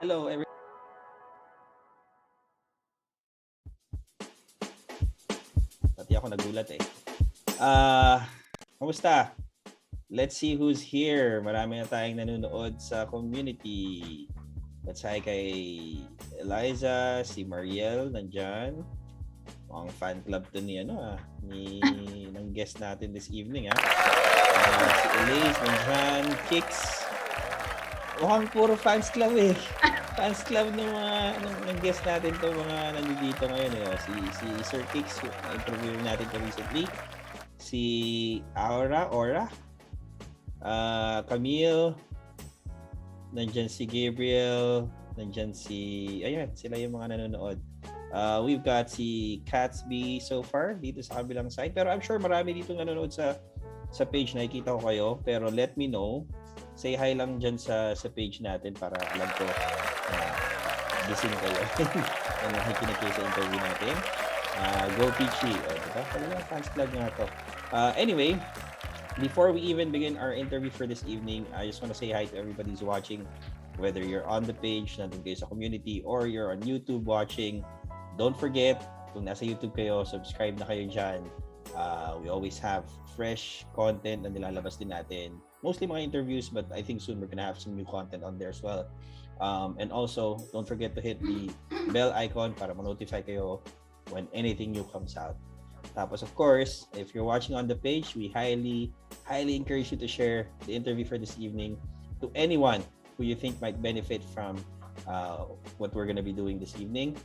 Hello, everyone. Pati ako nagulat eh. Kamusta? Let's see who's here. Marami na tayong nanonood sa community. Let's hi kay Eliza, si Mariel nandyan. Ang fan club to ni ng guest natin this evening si Elise nandyan, Kicks. Mukhang puro fans club eh. Fans club ng mga ng guest natin to, mga nandito ngayon si Sir Kicks, interview natin to recently. Si Aura, Camille, nandyan si Gabriel, nandyan sila yung mga nanonood. We've got si Catsby so far dito sa kabilang side, pero I'm sure marami dito nanonood sa page, nakikita ko kayo, pero let me know. Say hi lang dyan sa page natin para alam ko gising kayo na nakikinig kayo sa interview natin. Go Peachy. Diba? Talagang fans club nga to. Anyway, before we even begin our interview for this evening, I just want to say hi to everybody who's watching. Whether you're on the page, nandun kayo sa community, or you're on YouTube watching, don't forget, kung nasa YouTube kayo, subscribe na kayo dyan. We always have fresh content na nilalabas din natin. Mostly mga interviews, but I think soon we're gonna have some new content on there as well. And also, don't forget to hit the bell icon para ma-notify kayo when anything new comes out. Tapos, of course, if you're watching on the page, we highly encourage you to share the interview for this evening to anyone who you think might benefit from what we're gonna be doing this evening.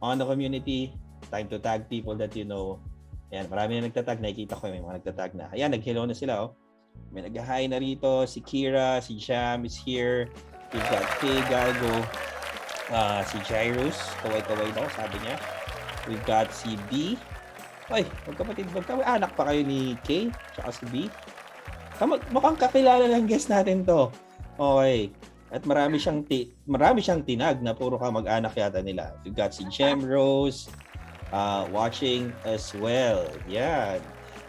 On the community, time to tag people that you know. Ayan, marami na nagtatag. Nakikita ko may mga nagtatag na. Ayan, nag-hello na sila. May nag-hi na rito. Si Kira, si Jam is here. We've got Kay Galgo, si Jairus. Kaway-kaway daw, sabi niya. We've got si B. Ay, magkapatid, anak pa kayo ni Kay, tsaka si B. Mukhang kakilala ng guest natin to. Okay. At marami siyang tinag na puro kamag-anak yata nila. We've got si Gem Rose watching as well. Yeah.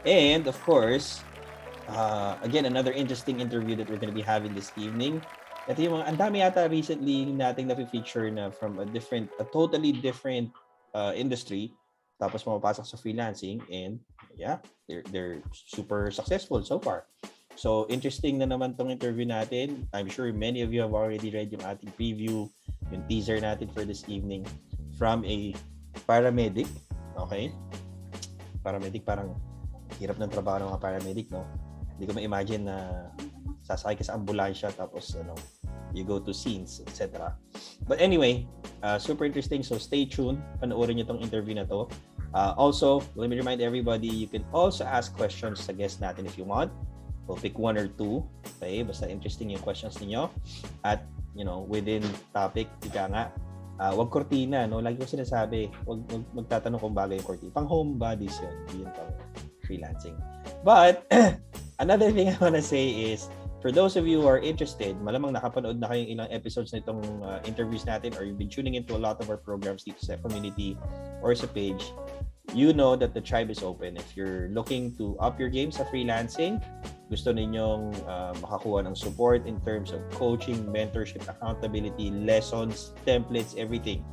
And of course, again, another interesting interview that we're going to be having this evening. Ito yung mga, ang dami yata recently nating na-feature na from a totally different industry. Tapos mapapasok sa freelancing, and yeah, they're super successful so far. So interesting na naman tong interview natin. I'm sure many of you have already read yung ating preview, yung teaser natin for this evening from a paramedic. Okay? Paramedic, parang hirap ng trabaho ng mga paramedic, no? Hindi ko ma-imagine na sasakay ka sa ambulansya tapos you go to scenes, etc. But anyway, super interesting. So stay tuned. Panoorin niyo tong interview na to. Also, let me remind everybody, you can also ask questions sa guest natin if you want. We'll pick one or two. Okay? Basta interesting yung questions niyo. At, within topic, ika nga, wag kortina, no? Lagi ko sinasabi, wag magtatanong kung bagay yung kortina. Pang homebodies yun. Hindi yun pang freelancing. But, another thing I wanna say is, for those of you who are interested, malamang nakapanood na kayong ilang episodes na itong interviews natin, or you've been tuning into a lot of our programs dito sa community or sa page, you know that the tribe is open. If you're looking to up your game sa freelancing, gusto ninyong makakuha ng support in terms of coaching, mentorship, accountability, lessons, templates, everything.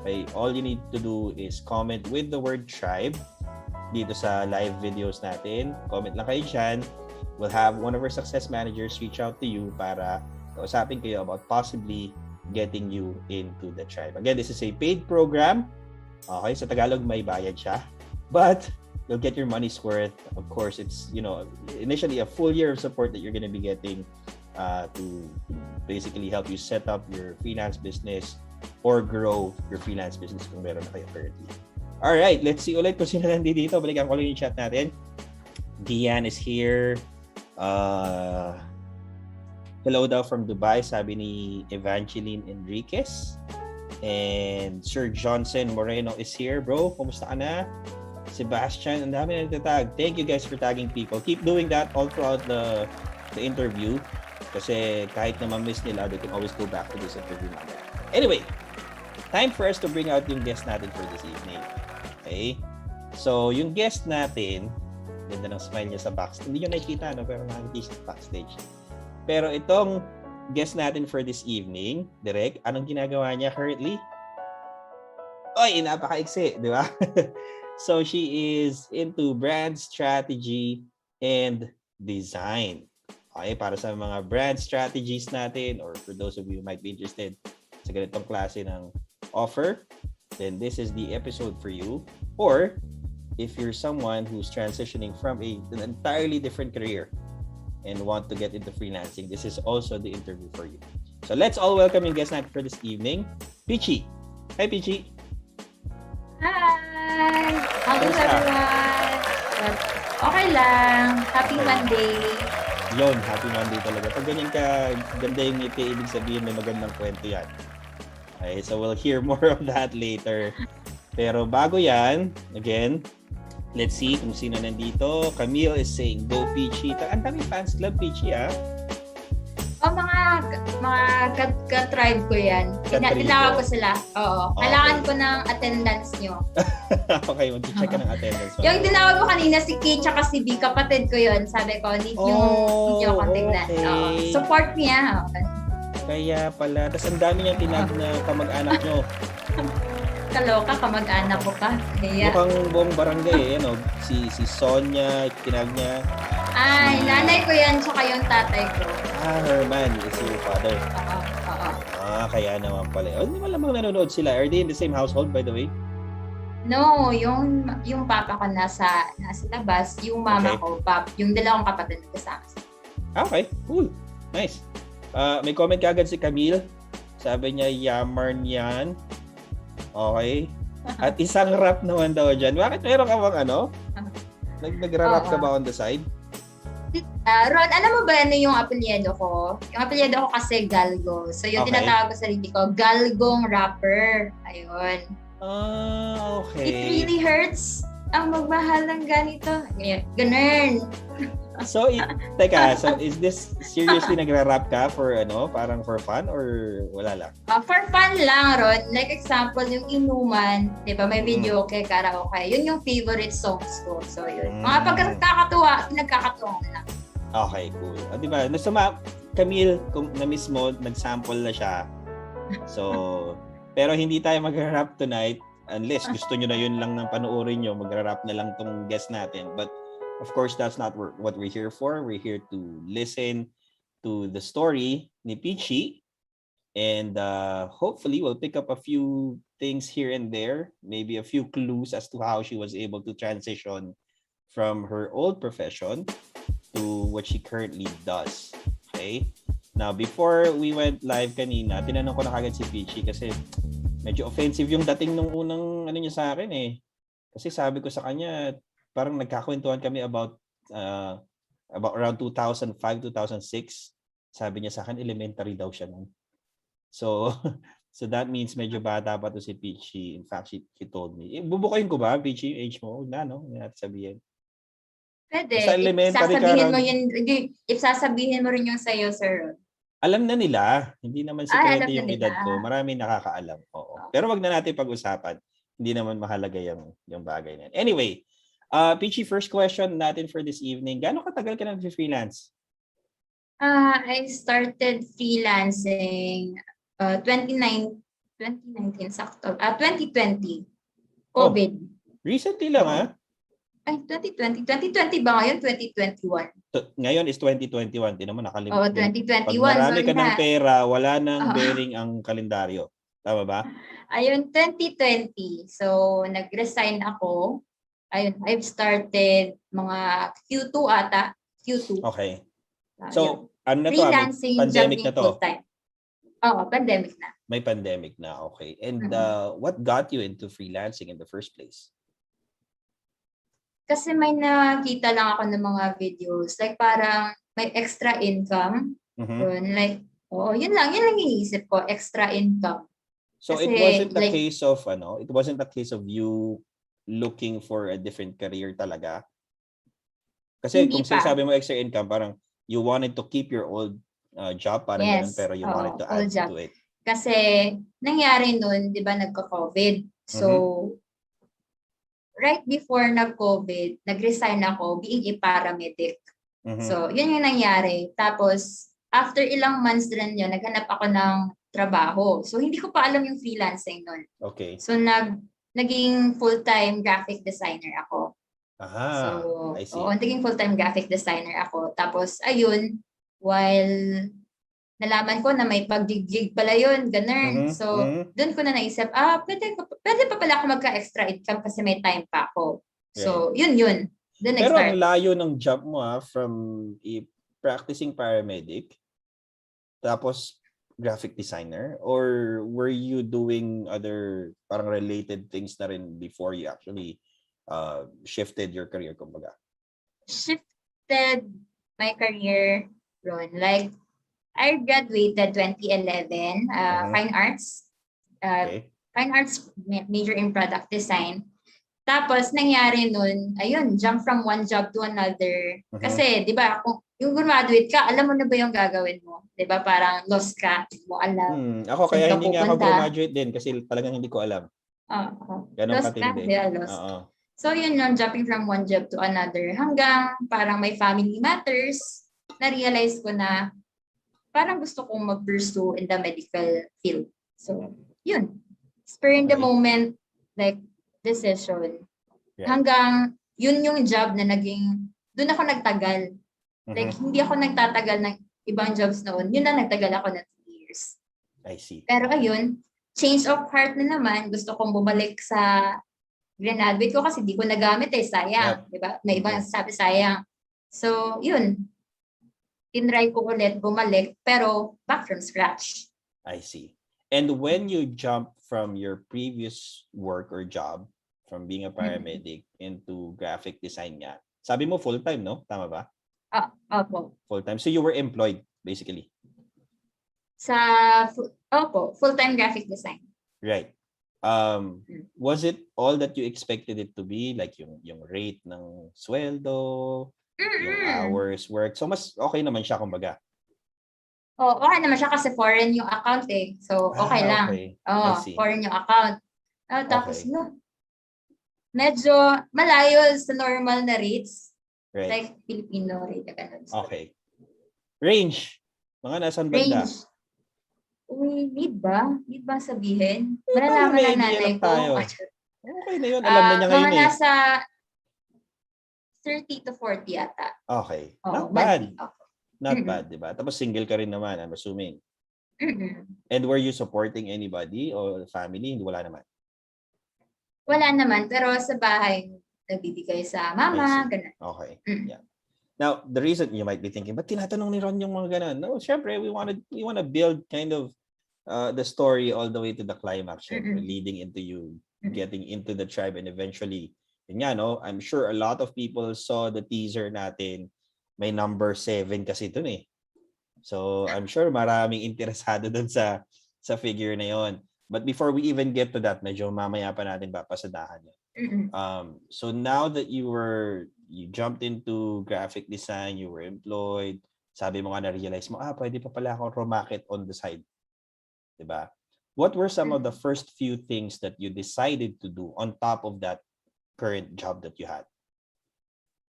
Okay, all you need to do is comment with the word tribe dito sa live videos natin. Comment lang kayo dyan. We'll have one of our success managers reach out to you para kausapin kayo about possibly getting you into the tribe. Again, this is a paid program. Okay, sa Tagalog may bayad siya. But you'll get your money's worth. Of course, it's, initially a full year of support that you're going to be getting to basically help you set up your freelance business or grow your freelance business kung meron na kayo currently. Alright, let's see ulit kung sino nandito dito. Balikan ko lang yung chat natin. Diane is here. Hello daw from Dubai, sabi ni Evangeline Enriquez. And Sir Johnson Moreno is here. Bro, kumusta ka na? Sebastian, ang dami na nagtatag. Thank you guys for tagging people. Keep doing that all throughout the interview. Kasi kahit na ma-miss nila, they can always go back to this interview namin. Anyway, time for us to bring out yung guest natin for this evening. Okay? So, yung guest natin, ganda ng smile niya sa backstage. Hindi nyo nakikita, no? Pero nakikita sa backstage. Pero itong guest natin for this evening, Direk, anong ginagawa niya currently? Oy, napaka-iksi, di ba? So she is into brand strategy and design. Okay, para sa mga brand strategies natin or for those of you who might be interested sa ganitong klase ng offer, then this is the episode for you. Or if you're someone who's transitioning from an entirely different career and want to get into freelancing, this is also the interview for you. So let's all welcome yung guest natin for this evening, Peachy. Hi, Peachy. Hi! Hello everyone! Okay lang. Happy Monday. Yun, happy Monday talaga. Pag ganyan ka, ganda yung ngiti, ibig sabihin may magandang kwento yan. Okay, so we'll hear more of that later. Pero bago yan, again, let's see kung sino nandito. Camille is saying, go Peachy. Ang daming fans club, Peachy, ah. O mga ka-tribe ko yan. Tinawag ko sila. Oo. Kailangan ko ng attendance nyo. Okay, mag-check ka ng attendance. Yung tinawag ko kanina, si Kate tsaka si B, kapatid ko yun. Sabi ko, need yung kontignan. Okay. Support niya. Kaya pala. Tapos ang dami niyang tinag na kamag-anak nyo. Kaloka, kamag-anak ko pa. Kaya. Mukhang buong barangay, ano, si Sonia, tinag niya. Ay, nanay ko yan, tsaka yung tatay ko. Herman is your father. Oo. Kaya naman pala. Hindi malamang nanonood sila. Are they in the same household, by the way? No, yung papa ko nasa labas, yung mama ko, yung dalawang kapatid kasama. Okay, cool. Nice. May comment kagad si Camille. Sabi niya, Yamarn yan. Okay. At isang rap naman daw dyan. Bakit meron ka bang ano? Nag-rap ka ba on the side? Ron, alam mo ba ano yung apelyido ko? Yung apelyido ko kasi Galgo. So yung tinatawag ko sa sarili ko, Galgong Rapper. Ayun. Okay. It really hurts ang magmahal ng ganito. Ganun. So, teka, so is this seriously nagra-rap ka for ano, parang for fun or wala lang? For fun lang, Ron. Like example, yung Inuman, di ba, may video kay karaoke. Yun yung favorite songs ko. So, yun. Mga pagkakatuwa, pinagkakatuwa lang. Okay, cool. Di ba, Camille, kung na-miss mo, nag-sample na siya. So, pero hindi tayo mag-rap tonight unless gusto nyo na yun lang ng panoorin nyo, mag-rap na lang tong guest natin. But, of course, that's not what we're here for. We're here to listen to the story ni Peachy. And hopefully, we'll pick up a few things here and there. Maybe a few clues as to how she was able to transition from her old profession to what she currently does. Okay? Now, before we went live kanina, tinanong ko na kagad si Peachy kasi medyo offensive yung dating nung unang ano niya sa akin eh. Kasi sabi ko sa kanya, parang nagkakwentuhan kami about around 2005, 2006. Sabi niya sa akin, elementary daw siya nun. So, so that means medyo bata pa to si Peachy. In fact, she told me. Bubukayin ko ba, Peachy, age mo? Huwag na, no? Hindi natin sabihin. Pwede. Sa elementary If sasabihin mo rin yung sa'yo, sir. Alam na nila. Hindi naman sekreto yung edad ko. Marami nakakaalam. Oo. Pero wag na natin pag-usapan. Hindi naman mahalaga yung bagay na. Anyway, Peachy, first question natin for this evening. Gaano katagal ka nag-freelance? I started freelancing 2019 sakto. 2020. COVID. Recently lang, ha? Ay, 2020. 2020 ba ngayon? 2021. Ngayon is 2021. Di naman nakalimutan. 2021. Pag marami ka ng pera, wala nang bearing ang kalendaryo. Tama ba? Ayun, 2020. So, nag-resign ako. Ayun, I've started mga Q2 ata. Q2. Okay. So, ano na to? Freelancing, pandemic na to? Oo, pandemic na. May pandemic na, okay. And what got you into freelancing in the first place? Kasi may nakita lang ako ng mga videos. Like parang may extra income. Yun, like, yun lang iniisip ko, extra income. So, kasi, it wasn't the case of, it wasn't the case of you looking for a different career talaga? Kasi kung sinasabi mo extra income, parang you wanted to keep your old job, parang ganun, pero you wanted to add to it. Kasi nangyari nun, di ba, nagka-COVID. So, right before nag-COVID, nag-resign ako being a paramedic. So, yun yung nangyari. Tapos, after ilang months rin yun, naghanap ako ng trabaho. So, hindi ko pa alam yung freelancing nun. Okay. So, naging full-time graphic designer ako. So, I see. naging full-time graphic designer ako. Tapos, ayun, while nalaman ko na may pag-gig pala yun, ganun. So, doon ko na naisip, pwede pa pala ako magka-extra income kasi may time pa ako. So, yun. Doon Pero nag-start. ang layo ng job mo from practicing paramedic, tapos graphic designer, or were you doing other parang related things na rin before you actually shifted your career, kumbaga? Shifted my career, Ron. Like, I graduated 2011, fine arts. Fine arts major in product design. Tapos, nangyari nun, ayun, jump from one job to another. Kasi, di ba, kung yung graduate ka, alam mo na ba yung gagawin mo? Di ba, parang lost ka, hindi mo alam. Ako kaya hindi nga ako graduate din kasi talagang hindi ko alam. Ganun Lost katindi. ka, lost. So, yun yung jumping from one job to another. Hanggang parang may family matters, na-realize ko na parang gusto kong mag-pursue in the medical field. So, yun. Spur in the moment, like, decision. Hanggang yun yung job na naging, doon ako nagtagal. Like, hindi ako nagtatagal ng ibang jobs noon. Yun na nagtagal ako ng 2 years. I see. Pero ayun, change of heart na naman. Gusto kong bumalik sa graduate ko kasi di ko nagamit sayang. Diba? May ibang sabi sayang. So, yun. Tinry ko ulit bumalik, pero back from scratch. I see. And when you jump from your previous work or job, from being a paramedic into graphic design nga, sabi mo full-time, no? Tama ba? Opo. Full-time. So you were employed, basically? Full-time graphic design. Right. Was it all that you expected it to be? Like yung rate ng sweldo, yung hours work? So mas okay naman siya, kumbaga. Okay naman siya kasi foreign yung account So, okay lang. Foreign yung account. Tapos, medyo malayo sa normal na rates. Right. Like Filipino rate. Okay. Range. Mga nasan banda? Range. Uy, need ba? Need ba sabihin? Malalaman na nanay ko. Okay na yun. Alam na niya ngayon mga nasa 30 to 40 yata. Okay. Not bad. Not bad, di ba? Tapos single ka rin naman, I'm assuming. And were you supporting anybody or family? Hindi, wala naman. Wala naman, pero sa bahay, nagbibigay sa mama, ganun. Okay. Yeah. Now, the reason you might be thinking, ba't tinatanong ni Ron yung mga ganun? No, syempre, we want to build kind of the story all the way to the climax, syempre, leading into you getting into the tribe, and eventually, yun nga, no? I'm sure a lot of people saw the teaser natin. May number 7 kasi dun So, I'm sure maraming interesado dun sa figure na yon. But before we even get to that, medyo mamaya pa natin papasadahan yun. So now that you jumped into graphic design, you were employed, sabi mo nga na-realize mo, pwede pa pala akong rumakit on the side. Diba? What were some of the first few things that you decided to do on top of that current job that you had?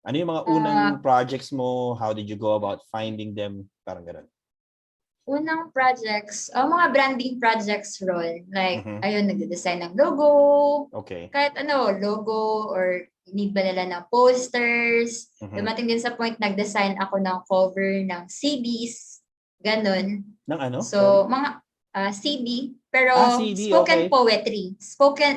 Ano yung mga unang projects mo? How did you go about finding them? Parang ganun. Unang projects, mga branding projects, Ron. Like, ayun, nagde-design ng logo. Okay. Kahit logo or need ba nila ng posters. Dumating din sa point, nag-design ako ng cover ng CDs. Ganun. Ng ano? So, mga CD, pero CD, spoken poetry.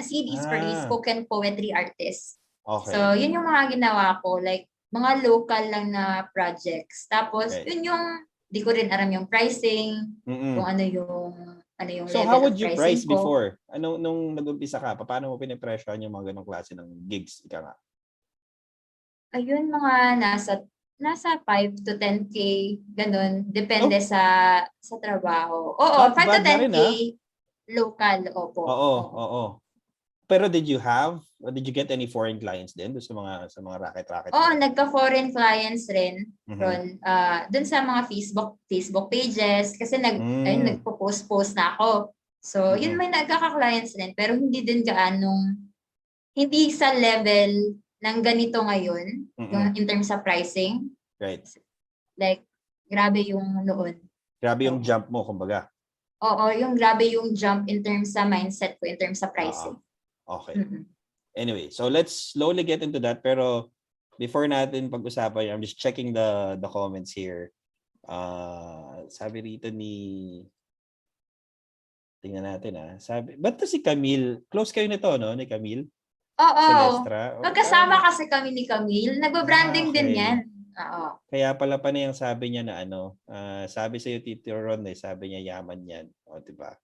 CDs for spoken poetry artists. Okay. So, yun yung mga ginawa ko. Like, mga local lang na projects. Tapos, yun yung, di ko rin alam yung pricing, kung ano yung so, level how would of you pricing price ko. before? Nung nag-umpisa ka, paano mo pinipresyohan yung mga ganong klase ng gigs? Ika nga. Ayun, mga nasa 5 to 10K, ganun. Depende sa trabaho. Oo, 5 to 10K local, opo. Oo. Pero did you get any foreign clients din sa mga racket? Oo, nagka-foreign clients rin. Dun sa mga Facebook pages kasi nagpo-post na ako. So, yun may nagkaka-clients rin pero hindi din hindi sa level ng ganito ngayon, yung in terms of pricing. Right. Like, grabe yung noon. Grabe yung jump mo, kumbaga. Oo, yung grabe yung jump in terms sa mindset ko, in terms sa pricing. Okay. Anyway, so let's slowly get into that. Pero before natin pag-usapan, I'm just checking the comments here. Sabi rito tingnan natin Sabi, ba't to si Camille? Close kayo nito, no? Ni Camille? Oo. Celestra? Magkasama kasi kami ni Camille. Nagba-branding din yan. Oo. Kaya pala yung sabi niya na sabi sa'yo Tito Ron sabi niya yaman yan. O, diba?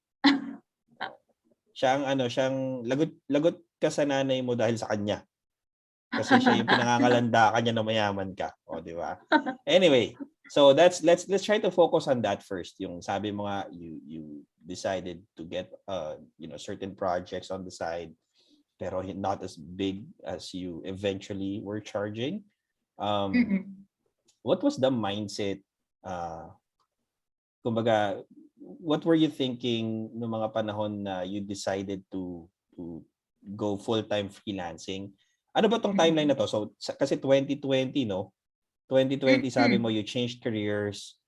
Siyang lagot ka sa nanay mo dahil sa kanya. Kasi siya yung pinangangalanda kanya na mayaman ka. O, di ba? Anyway, so let's try to focus on that first. Yung sabi mo nga, you decided to get certain projects on the side, pero not as big as you eventually were charging. What was the mindset? Kumbaga, what were you thinking no mga panahon na you decided to go full-time freelancing? Ano ba tong timeline na to? So kasi 2020, no? 2020 sabi mo you changed careers.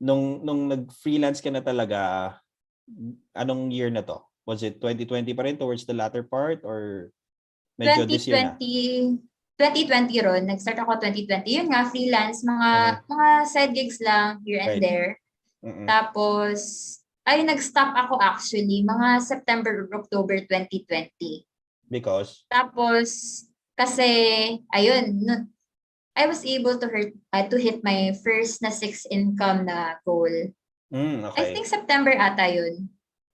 Nung nag-freelance ka na talaga, anong year na to? Was it 2020 pa rin towards the latter part or medyo this year na? 2020 ron, nag-start ako 2020. Yun nga, freelance, mga side gigs lang here and there. Tapos, nag-stop ako actually, mga September or October 2020. Because? Tapos, kasi, ayun, I was able to hit my first na 6 income na goal. Okay. I think September ata yun.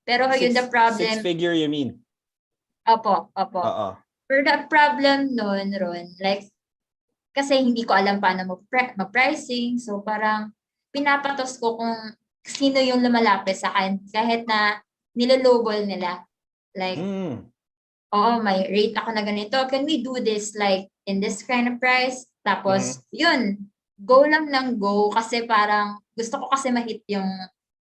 Pero yun the problem. 6 figure you mean? Opo. Pero the problem nun, Ron, like, kasi hindi ko alam paano mag-pricing. So, parang pinapatos ko kung sino yung lumalapit sa akin. Kahit na nilolowball nila. Like, may rate ako na ganito. Can we do this like in this kind of price? Tapos, yun, go lang ng go. Kasi parang gusto ko kasi ma-hit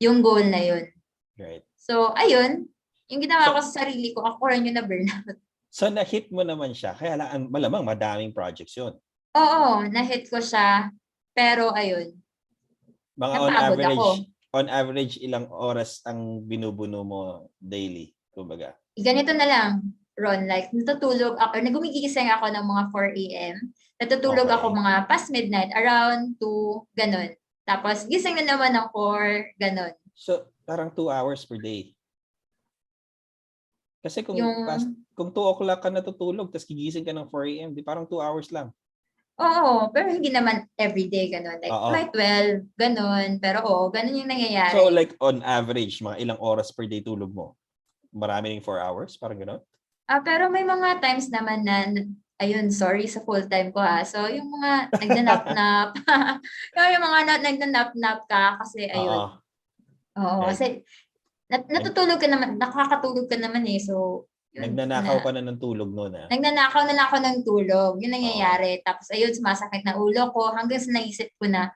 yung goal na yun. Right. So, ayun. Yung ginawa ko sa sarili ko, ako rin yung na-burnout. So, na-hit mo naman siya. Kaya malamang madaming projects yun. Oo, na-hit ko siya. Pero, ayun. Mga on average, ilang oras ang binubuno mo daily? Kumbaga. Ganito na lang, Ron. Like, natutulog ako, nagumigising ako ng mga 4 a.m. Natutulog ako mga past midnight, around 2, ganun. Tapos, gising na naman ng 4, ganun. So, parang 2 hours per day. Kasi kung 2 o'clock ka natutulog, tapos gigising ka ng 4 a.m., di parang 2 hours lang. Oo, pero hindi naman everyday ganun. Like, may 12, ganun. Pero ganun yung nangyayari. So, like, on average, mga ilang oras per day tulog mo? Marami ng 4 hours? Parang ganun? Pero may mga times naman na, ayun, sorry sa full-time ko So, yung mga nagnanap-nap, yung mga nagnanap-nap ka kasi, ayun. Oo, kasi natutulog ka naman, nakakatulog ka naman So, yun, nagnanakaw ka na ng tulog noon Nagnanakaw na ako ng tulog. Yun nangyayari. Tapos ayun, sumasakit na ulo ko hanggang sa naisip ko na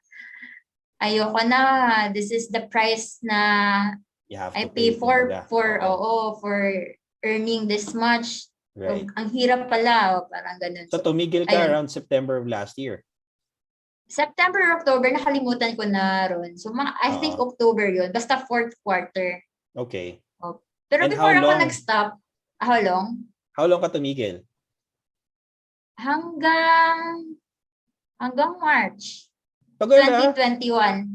ayoko na. This is the price na I pay for earning this much. Right. Ang hirap pala. Parang ganun. So tumigil ka around September of last year? September or October, nakalimutan ko na ron. So I think October yun. Basta 4th quarter. Okay. Pero before ako nag-stop, how long? How long ka tumigil? Hanggang March. 2021.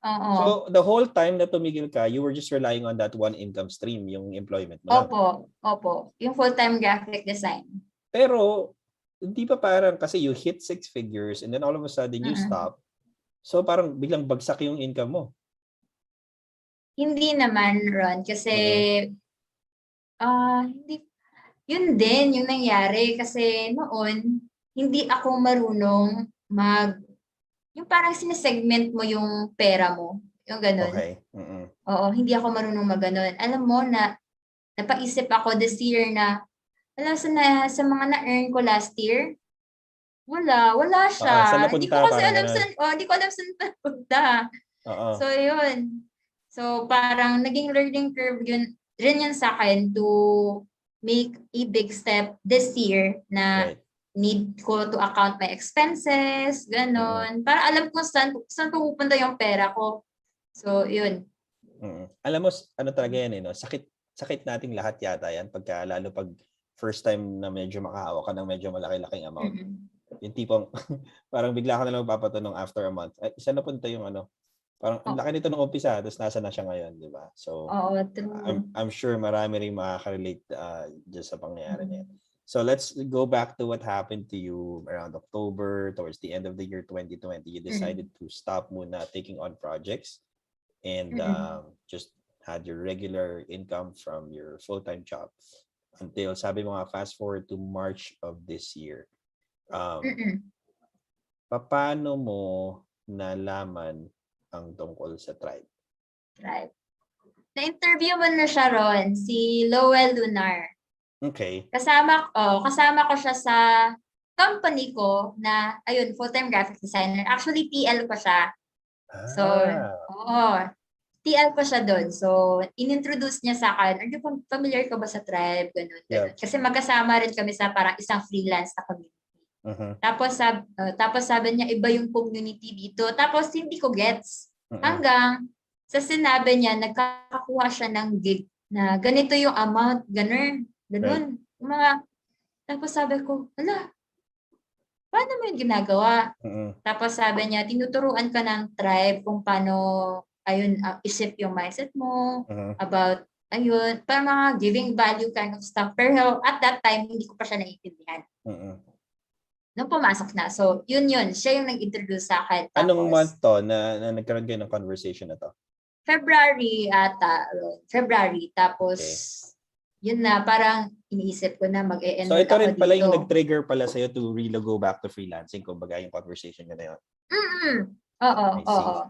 Oo. So, the whole time na tumigil ka, you were just relying on that one income stream, yung employment mo lang? Opo. Yung full-time graphic design. Pero, hindi pa parang, kasi you hit 6 figures and then all of a sudden you stop. So, parang biglang bagsak yung income mo. Hindi naman, Ron. Kasi, hindi, yun din yung nangyari. Kasi noon, hindi ako marunong yung parang sinesegment mo yung pera mo. Yung ganun. Okay. Oo, hindi ako marunong maganon. Alam mo na, napaisip ako this year na, alam sa mga na-earn ko last year, wala siya. Hindi ko kasi alam saan napunta. So, yun. So, parang naging learning curve yun sa akin to make a big step this year na need ko to account my expenses, ganon. Para alam ko saan pupunta yung pera ko. So, yun. Alam mo, ano talaga yan no? Sakit nating lahat yata yan lalo pag first time na medyo makahawa ka ng medyo malaki-laking amount. Yung tipong parang bigla ka na lang mapapatanong after a month. Ay, isa na punta yung parang ang laki nito nung umpisa, tapos nasa na siya ngayon, di ba? So, I'm sure marami rin makaka-relate dyan sa pangyayari na yan. So, let's go back to what happened to you around October, towards the end of the year 2020. You decided to stop muna taking on projects and just had your regular income from your full-time job until, sabi mo nga, fast forward to March of this year. Paano mo nalaman ang tungkol sa tribe? Tribe. Na-interview mo na siya, Ron, si Lowell Lunar. Okay. Kasama ko siya sa company ko na, ayun, full-time graphic designer. Actually, TL ko siya. So, TL ko siya doon. So, inintroduce niya sa akin, are you familiar ka ba sa tribe? Ganun. Yeah. Kasi magkasama rin kami sa parang isang freelance na community. Tapos sabi niya, iba yung community dito. Tapos hindi ko gets. Hanggang sa sinabi niya, nagkakakuha siya ng gig na ganito yung amount, ganun. Right. Tapos sabi ko, paano mo yung ginagawa? Tapos sabi niya, tinuturuan ka ng tribe kung paano, isip yung mindset mo, about, parang mga giving value kind of stuff. Pero at that time, hindi ko pa siya naiintindihan. Nung pumasok na. So, yun. Siya yung nag-introduce sa akin. Tapos, anong month to na nagkaroon kayo ng conversation na to? February ata. February. Tapos, yun na, parang iniisip ko na mag-e-enroll So, ito rin pala dito. yung nag-trigger pala sa'yo to really go back to freelancing, kumbaga yung conversation nyo na yun. Oo.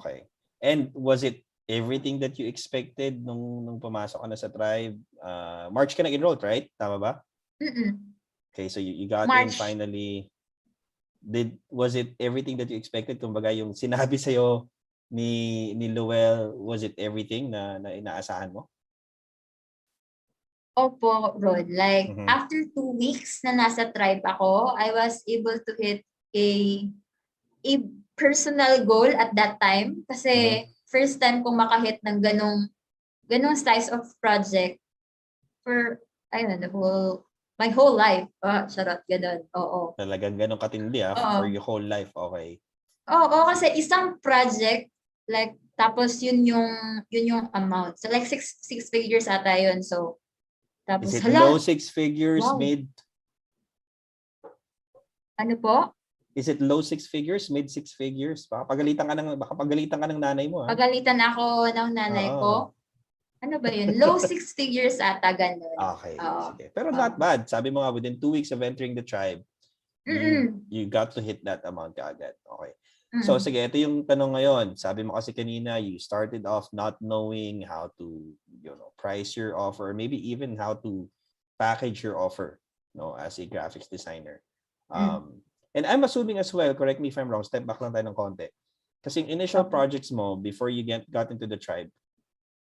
Okay. And was it everything that you expected nung pumasok ka na sa tribe? March ka nag-enroll, right? Tama ba? Okay, so you got March. In finally. Was it everything that you expected? Kumbaga yung sinabi sa'yo ni Lowell, was it everything na inaasahan mo? Opo, Rod. Like, after 2 weeks na nasa tribe ako, I was able to hit a personal goal at that time. Kasi first time kong makahit ng ganong size of project for, my whole life. Charot, ganun. Oo. Talagang ganun katindi for your whole life. Okay. Oo, kasi isang project, like, tapos yun yung amount. So, like, six figures ata yun. So, tapos, is it low 6 figures, mid? Ano po? Is it low 6 figures, mid 6 figures? Baka pagalitan ka ng nanay mo. Pagalitan ako ng nanay ko. Ano ba yun? Low 6 figures ata, ganun. Okay. Sige. Pero not bad. Sabi mo nga, within 2 weeks of entering the tribe, you got to hit that amount kaagad. Okay. So, sige, ito yung tanong ngayon. Sabi mo kasi kanina, you started off not knowing how to, price your offer, maybe even how to package your offer, as a graphics designer. And I'm assuming as well, correct me if I'm wrong, step back lang tayo ng konti. Kasi yung initial projects mo, before you got into the tribe,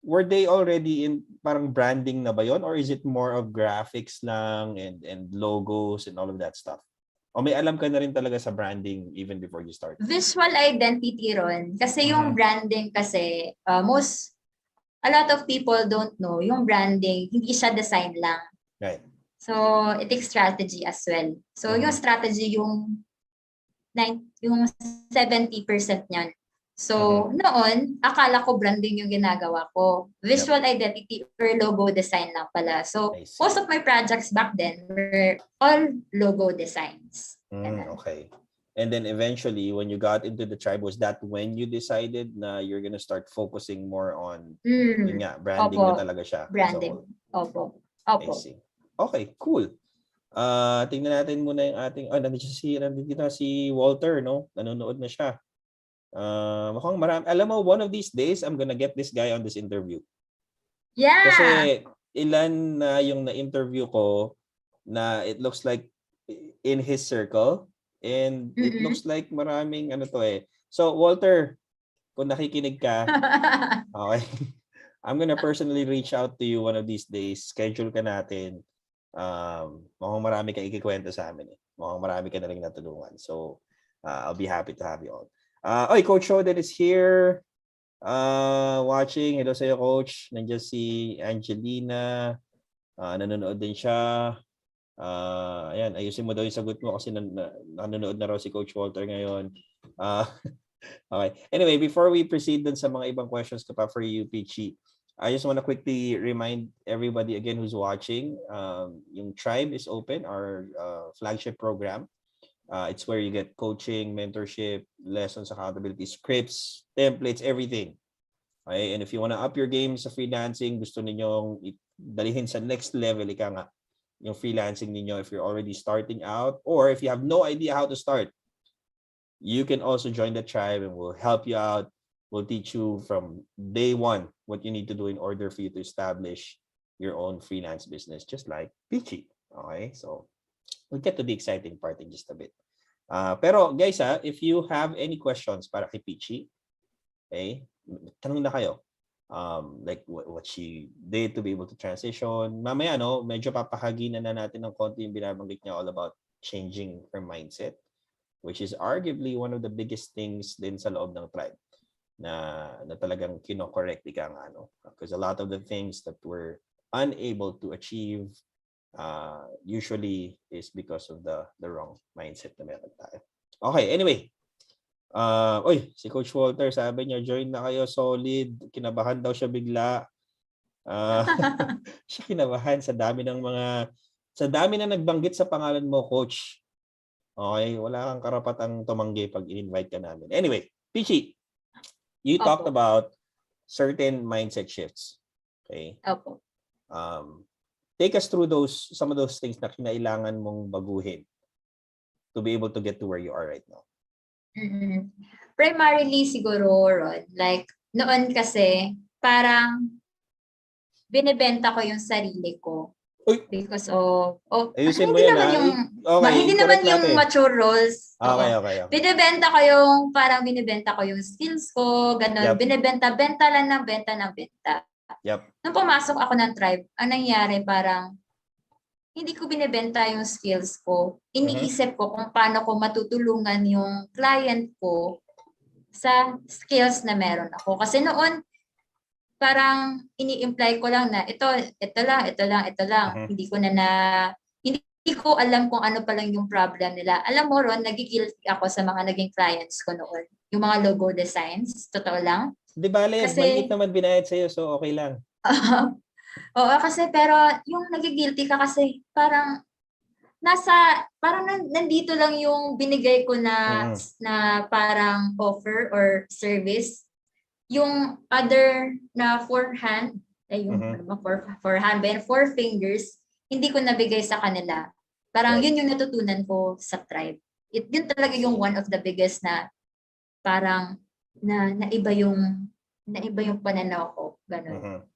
were they already in parang branding na ba yon, or is it more of graphics lang and logos and all of that stuff? O may alam ka na rin talaga sa branding even before you start? Visual identity, Ron. Kasi yung branding kasi, a lot of people don't know, yung branding, hindi siya design lang. Right. So, it takes strategy as well. So, yung strategy, yung 70% niyan. So, noon, akala ko branding yung ginagawa ko. Visual identity or logo design lang pala. So, most of my projects back then were all logo designs. Okay. And then eventually, when you got into the tribe, was that when you decided na you're gonna start focusing more on branding na talaga siya? Branding. Opo. I see. Okay, cool. Tingnan natin muna yung ating, nandito si Walter, no? Nanonood na siya. Mukhang marami. Alam mo, one of these days, I'm gonna get this guy on this interview. Yeah. Kasi ilan na yung na-interview ko na it looks like in his circle and it looks like maraming So, Walter, kung nakikinig ka, okay, I'm gonna personally reach out to you one of these days. Schedule ka natin. Mukhang marami kang ikikwento sa amin. Mukhang marami ka na rin natulungan. So, I'll be happy to have you on. Coach Shoden is here. Watching. Hello sa'yo, Coach. Nandiyan si Gerlynnia. Nanonood din siya. Ayan, ayusin mo daw yung sagot mo kasi nanonood na raw si Coach Walter ngayon. Okay. Anyway, before we proceed dun sa mga ibang questions ko pa for you, Peachy, I just want to quickly remind everybody again who's watching, yung Tribe is open, our flagship program. It's where you get coaching, mentorship, lessons, accountability, scripts, templates, everything. Okay? And if you want to up your game sa freelancing, gusto ninyong dalihin sa next level, ika nga, yung freelancing ninyo if you're already starting out, or if you have no idea how to start, you can also join the tribe and we'll help you out. We'll teach you from day one what you need to do in order for you to establish your own freelance business, just like Peachy. Okay? So, we'll get to the exciting part in just a bit. Pero guys, if you have any questions para kay Peachy, okay, tanong na kayo. Like what she did to be able to transition. Mamaya, no, medyo papahaginan na natin ng konti yung binabanggit niya all about changing her mindset, which is arguably one of the biggest things din sa loob ng tribe na talagang kino-correct ika nga, no? Because a lot of the things that we're unable to achieve usually is because of the wrong mindset na meron tayo. Okay, anyway. Si Coach Walter, sabi niya, join na kayo, solid. Kinabahan daw siya bigla. Siya kinabahan sa dami na nagbanggit sa pangalan mo, Coach. Okay, wala kang karapatang tumanggi pag in-invite ka namin. Anyway, Peachy, you talked about certain mindset shifts. Okay? Opo. Take us through some of those things na kinailangan mong baguhin to be able to get to where you are right now. Mm-hmm. Primarily siguro, Rod, like noon kasi parang binibenta ko yung sarili ko. Uy. Because ayusin mo yan, hindi naman yung mature roles. Okay. Binibenta ko yung skills ko, ganun. Yep. Binibenta lang ng benta. Yep. Nung pumasok ako ng tribe, ang nangyari parang hindi ko binibenta yung skills ko. Iniisip ko kung paano ko matutulungan yung client ko sa skills na meron ako. Kasi noon, parang ini-imply ko lang na ito lang. Hindi ko alam kung ano pa lang yung problem nila. Alam mo, Ron, nagigilty ako sa mga naging clients ko noon. Yung mga logo designs, totoo lang. Di bale, maliit naman binayad sa'yo, so okay lang. Oo, kasi pero yung nagigilty ka kasi parang nandito lang yung binigay ko na parang offer or service. Yung other na forehand, four fingers, hindi ko nabigay sa kanila. Parang yun yung natutunan ko sa tribe. Yun talaga yung one of the biggest na parang naiba yung pananaw ko. Ganun.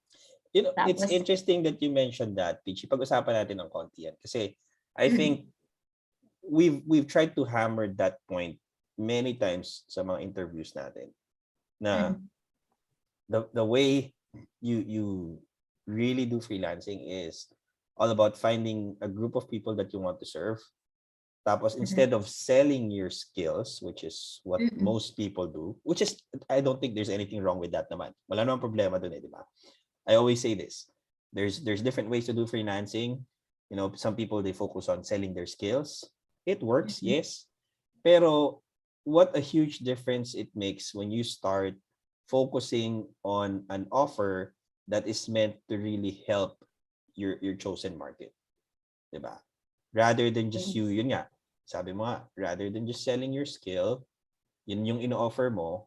You know, it's interesting that you mentioned that, Peachy. Pag-usapan natin ng konti yan. Kasi I think we've tried to hammer that point many times sa mga interviews natin. Na the way you really do freelancing is all about finding a group of people that you want to serve. Tapos instead of selling your skills, which is what most people do, which is, I don't think there's anything wrong with that naman. Wala namang problema dun di ba? I always say this. There's different ways to do freelancing. You know, some people, they focus on selling their skills. It works, yes. Pero what a huge difference it makes when you start focusing on an offer that is meant to really help your chosen market. Diba? Rather than just yun nga, sabi mo nga, rather than just selling your skill, yun yung ino-offer mo,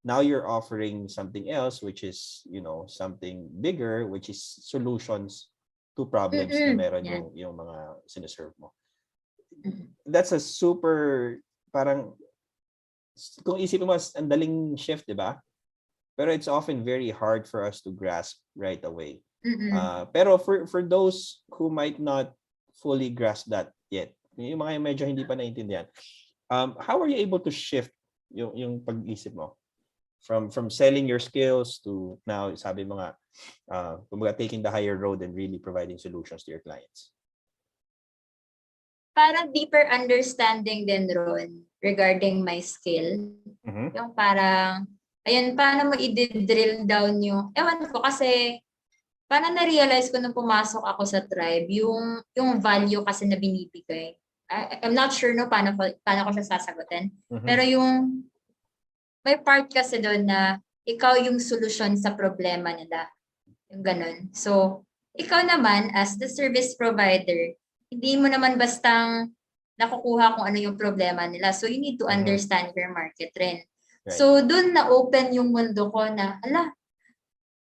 now you're offering something else, which is, you know, something bigger, which is solutions to problems na meron yung mga sinaserve mo. That's a super, parang, kung isipin mo, ang daling shift, di ba? Pero it's often very hard for us to grasp right away. Pero for those who might not fully grasp that yet, yung mga medyo hindi pa naiintindihan, how are you able to shift yung pag-isip mo? From selling your skills to now, sabi mo nga, taking the higher road and really providing solutions to your clients? Parang deeper understanding din, Ron, regarding my skill. Yung parang Ayun, paano mo i-drill down yung, ewan ko kasi, parang na-realize ko nung pumasok ako sa tribe, yung value kasi na binibigay. I'm not sure no paano ko siya sasagutin. Pero yung may part kasi doon na ikaw yung solusyon sa problema nila. Yung ganun. So, ikaw naman as the service provider, hindi mo naman bastang nakukuha kung ano yung problema nila. So, you need to understand your market rin. Right. So, doon na-open yung mundo ko na,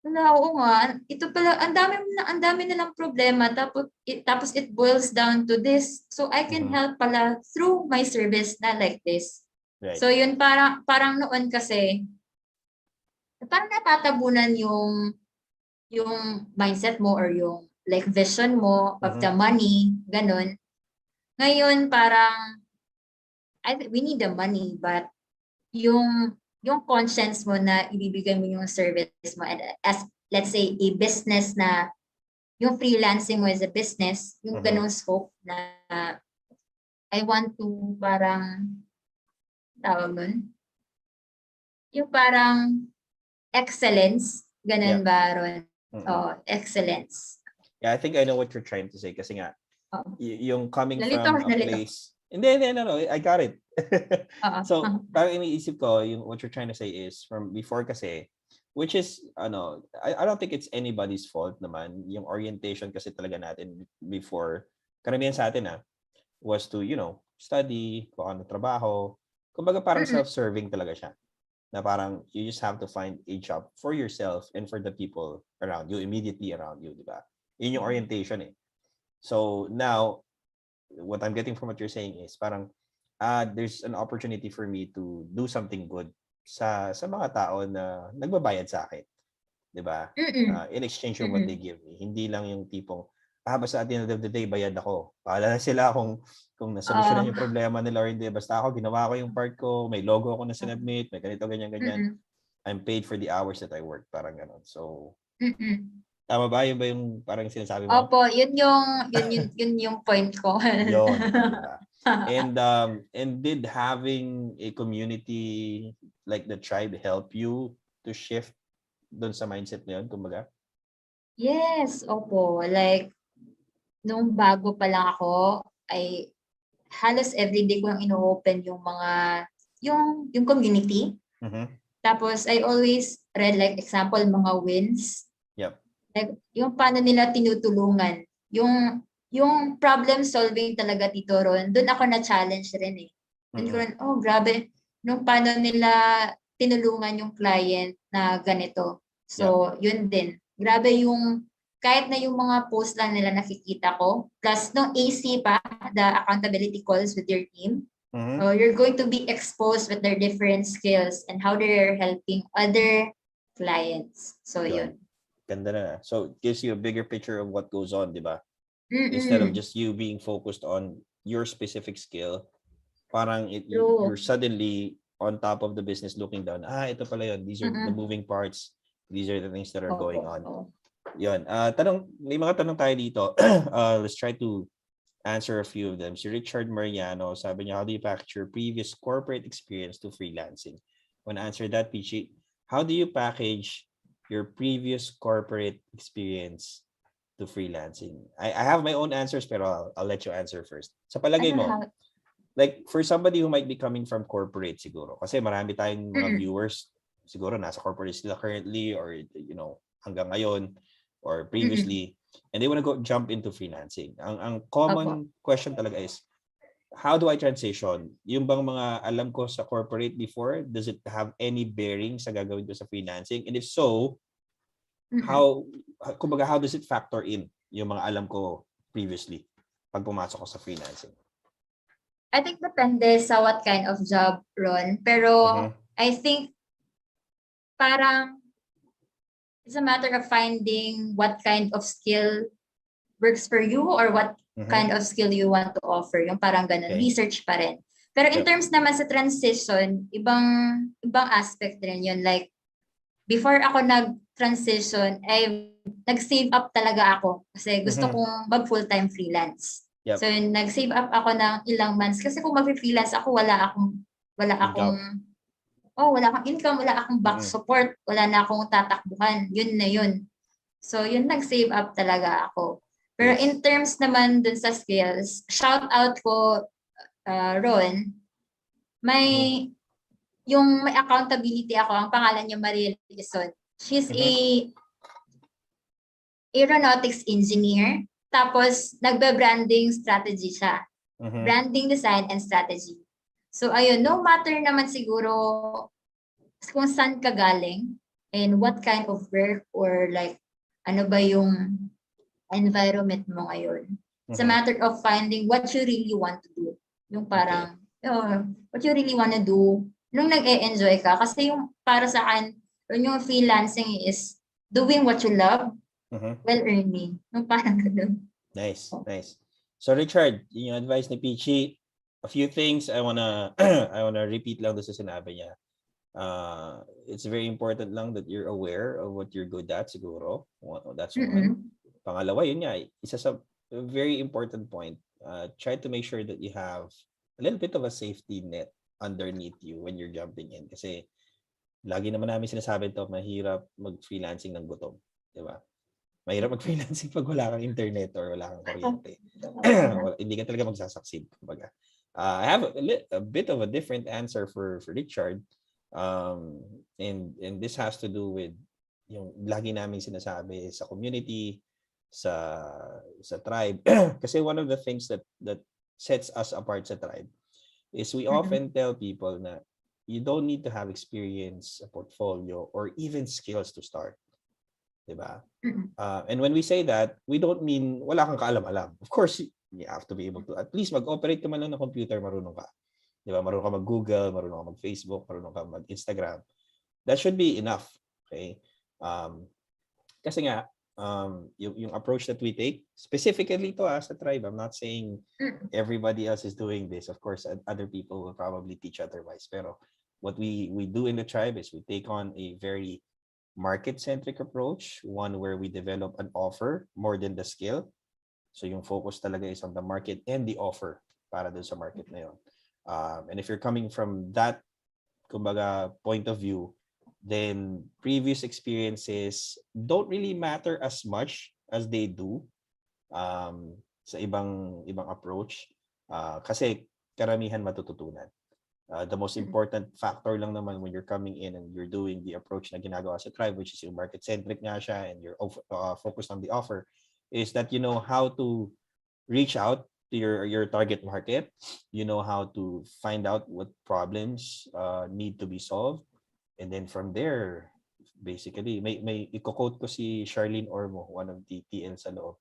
oo nga, ito pala, ang dami na lang problema, tapos it boils down to this. So, I can help pala through my service na like this. Right. So, yun parang noon kasi, parang natatabunan yung mindset mo or yung like vision mo of the money, ganun. Ngayon, parang, we need the money, but yung conscience mo na ibibigay mo yung service mo, and as let's say a business na yung freelancing mo is a business, yung ganung scope na I want to parang tawag nun, yung parang excellence, ganun ba, Ron? Excellence. Yeah, I think I know what you're trying to say kasi nga yung coming from a place. Hindi, no, I got it. So, parang iniisip ko, what you're trying to say is, from before kasi, which is, I don't think it's anybody's fault naman. Yung orientation kasi talaga natin before, karamihan sa atin was to, study, kuha ng trabaho. Kumbaga parang self-serving talaga siya. Na parang, you just have to find a job for yourself and for the people around you, immediately around you, di ba? Yun yung orientation eh. So, now, what I'm getting from what you're saying is parang there's an opportunity for me to do something good sa mga tao na nagbabayad sa akin. 'Di ba? In exchange for what they give me. Hindi lang yung tipong basta at the end of the day bayad ako. Bahala na sila kung nasolusyonan yung problema nila or hindi. Basta ako ginawa ko yung part ko, may logo ako na sinubmit, may ganito ganyan. I'm paid for the hours that I work, parang gano'n. So tama ba? Yun ba yung parang sinasabi mo? Opo, yun yung point ko. Yun, diba? And did having a community like the tribe help you to shift doon sa mindset na yun, kumbaga? Yes, opo. Like, nung bago pa lang ako, ay halos everyday ko lang ino-open yung mga, yung community. Tapos, I always read like example, mga wins. Yep. Like, yung paano nila tinutulungan. Yung problem solving talaga, Tito Ron, doon ako na-challenge rin eh. Doon ko rin, grabe, nung paano nila tinulungan yung client na ganito. So, yun din. Grabe yung, kahit na yung mga post lang nila nakikita ko, plus no AC pa, the accountability calls with your team. So, you're going to be exposed with their different skills and how they're helping other clients. So, yun. Ganda na. So, it gives you a bigger picture of what goes on, di ba? Instead of just you being focused on your specific skill, parang you're suddenly on top of the business looking down. Ito pala yun. These are the moving parts. These are the things that are going on. Yun. May mga tanong tayo dito. Let's try to answer a few of them. Si Richard Mariano, sabi niya, how do you package your previous corporate experience to freelancing? When I answer that, Pichi, how do you package your previous corporate experience to freelancing? I have my own answers, pero I'll let you answer first. Sa palagay mo, like for somebody who might be coming from corporate siguro, kasi marami tayong mga viewers, siguro nasa corporate sila currently or hanggang ngayon or previously, and they want to go jump into freelancing. Ang common question talaga is, how do I transition? Yung bang mga alam ko sa corporate before, does it have any bearing sa gagawin ko sa freelancing? And if so, how does it factor in yung mga alam ko previously pag pumasok ko sa freelancing? I think depende sa what kind of job, Ron. Pero I think parang it's a matter of finding what kind of skill works for you or what kind of skill you want to offer. Yung parang ganun. Research pa rin. Pero in terms naman sa transition, ibang aspect rin yun. Like, before ako nag-transition, ay nag-save up talaga ako. Kasi gusto kong mag-full-time freelance. So, nag-save up ako ng ilang months. Kasi kung mag-freelance ako, wala akong wala akong income, wala akong back Mm-mm. support, wala na akong tatakbuhan. Yun na yun. So, yun nag-save up talaga ako. Pero Yes. in terms naman dun sa skills, shout out ko, Ron, Mm-hmm. may, yung may accountability ako, ang pangalan niya Mariel Quezon. She's a Mm-hmm. aeronautics engineer. Tapos, nagbe-branding strategy siya. Mm-hmm. Branding design and strategy. So, ayun, no matter naman siguro kung saan ka galing and what kind of work or like, ano ba yung environment mo ngayon. It's a Mm-hmm. matter of finding what you really want to do. Yung Okay. parang, what you really want to do, nung nag-e-enjoy ka. Kasi yung para sa akin, yung freelancing is doing what you love Mm-hmm. while earning. Yung parang ganun. Nice, nice. So Richard, yung advice ni Peachy, a few things I wanna I wanna repeat lang doon sa sinabi niya. It's very important lang that you're aware of what you're good at siguro. That's one. Pangalawa, yun nga, isa sa very important point. Try to make sure that you have a little bit of a safety net underneath you when you're jumping in. Kasi lagi naman namin sinasabi to, mahirap mag-freelancing ng gutom. Di ba? Mahirap mag-freelancing pag wala kang internet or wala kang kuryente. Hindi ka talaga magsasucceed. Kumbaga. I have a bit of a different answer for Richard. And this has to do with yung lagi namin sinasabi sa community, sa tribe. Kasi one of the things that sets us apart sa tribe is we often tell people na you don't need to have experience, a portfolio, or even skills to start. Diba? And when we say that, we don't mean wala kang kaalam-alam. Of course, you have to be able to at least mag-operate ka man lang ng computer, marunong ka. Diba? Marunong ka mag-Google, marunong ka mag-Facebook, marunong ka mag-Instagram. That should be enough. Okay? Kasi nga, yung approach that we take, specifically to sa tribe, I'm not saying everybody else is doing this. Of course, other people will probably teach otherwise. Pero what we do in the tribe is we take on a very market-centric approach, one where we develop an offer more than the skill. So yung focus talaga is on the market and the offer para dun sa market na yun. And if you're coming from that, kumbaga, point of view, then previous experiences don't really matter as much as they do sa ibang approach. Kasi karamihan matututunan. The most important factor lang naman when you're coming in and you're doing the approach na ginagawa sa tribe, which is yung market-centric nga siya and you're focused on the offer, is that you know how to reach out to your target market. You know how to find out what problems need to be solved. And then from there, basically, may i-quote ko si Charlene Ormo, one of the TL sa loob.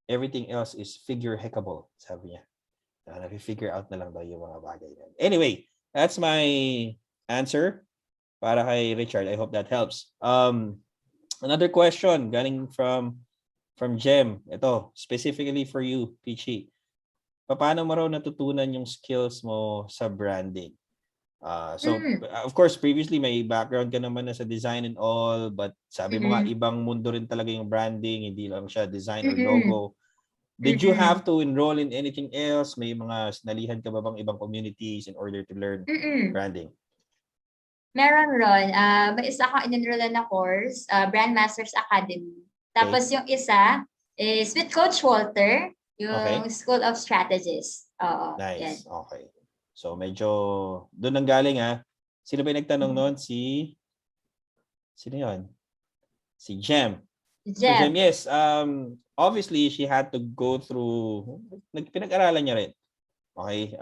Everything else is figure-hackable, sabi niya. Nag-figure out na lang daw yung mga bagay. Anyway, that's my answer para kay Richard. I hope that helps. Another question galing from Jem. Ito, specifically for you, Peachy. Paano mo raw natutunan yung skills mo sa branding? So, of course, previously may background ka naman na sa design and all, but sabi mo nga, ibang mundo rin talaga yung branding, hindi lang siya design or logo. Did you have to enroll in anything else? May mga sinalihan ka ba bang ibang communities in order to learn branding? Meron ron. May isa akong in-enrollan na course, Brand Masters Academy. Tapos yung isa is with Coach Walter, yung School of Strategists. Nice. Yan. Okay. So medyo doon nang galing Sino ba yung nagtanong noon? Sino yun? Si Jem. So Jem, yes. Obviously, she had to go through, pinag-aralan niya rin. Okay?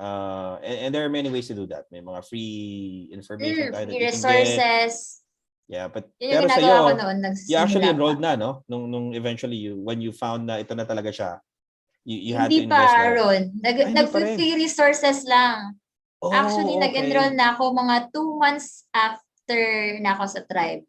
And there are many ways to do that. May mga free information tayo that you can resources. Get. Yeah, but pero sa'yo, you actually enrolled na, no? Nung eventually, when you found na ito na talaga siya, you had to invest na rin. Nag-free resources lang. Actually, nag-enroll na ako mga 2 months after na ako sa tribe.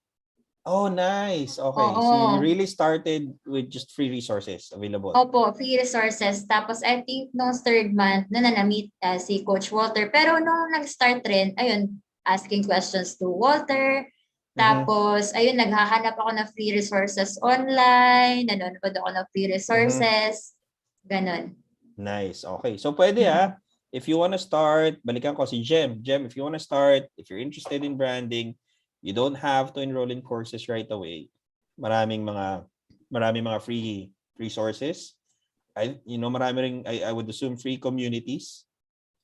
Oh, nice. Okay. So you really started with just free resources available. Opo, free resources. Tapos I think no 3rd month na na-meet si Coach Walter. Pero nung nag-start rin, ayun, asking questions to Walter. Tapos, ayun, naghahanap ako ng free resources online. Nanonood ako ng free resources. Ganon. Nice. Okay. So pwede if you want to start, balikan ko si Jem. Jem, if you want to start, if you're interested in branding, you don't have to enroll in courses right away. Maraming mga free resources. Marami ring, I would assume free communities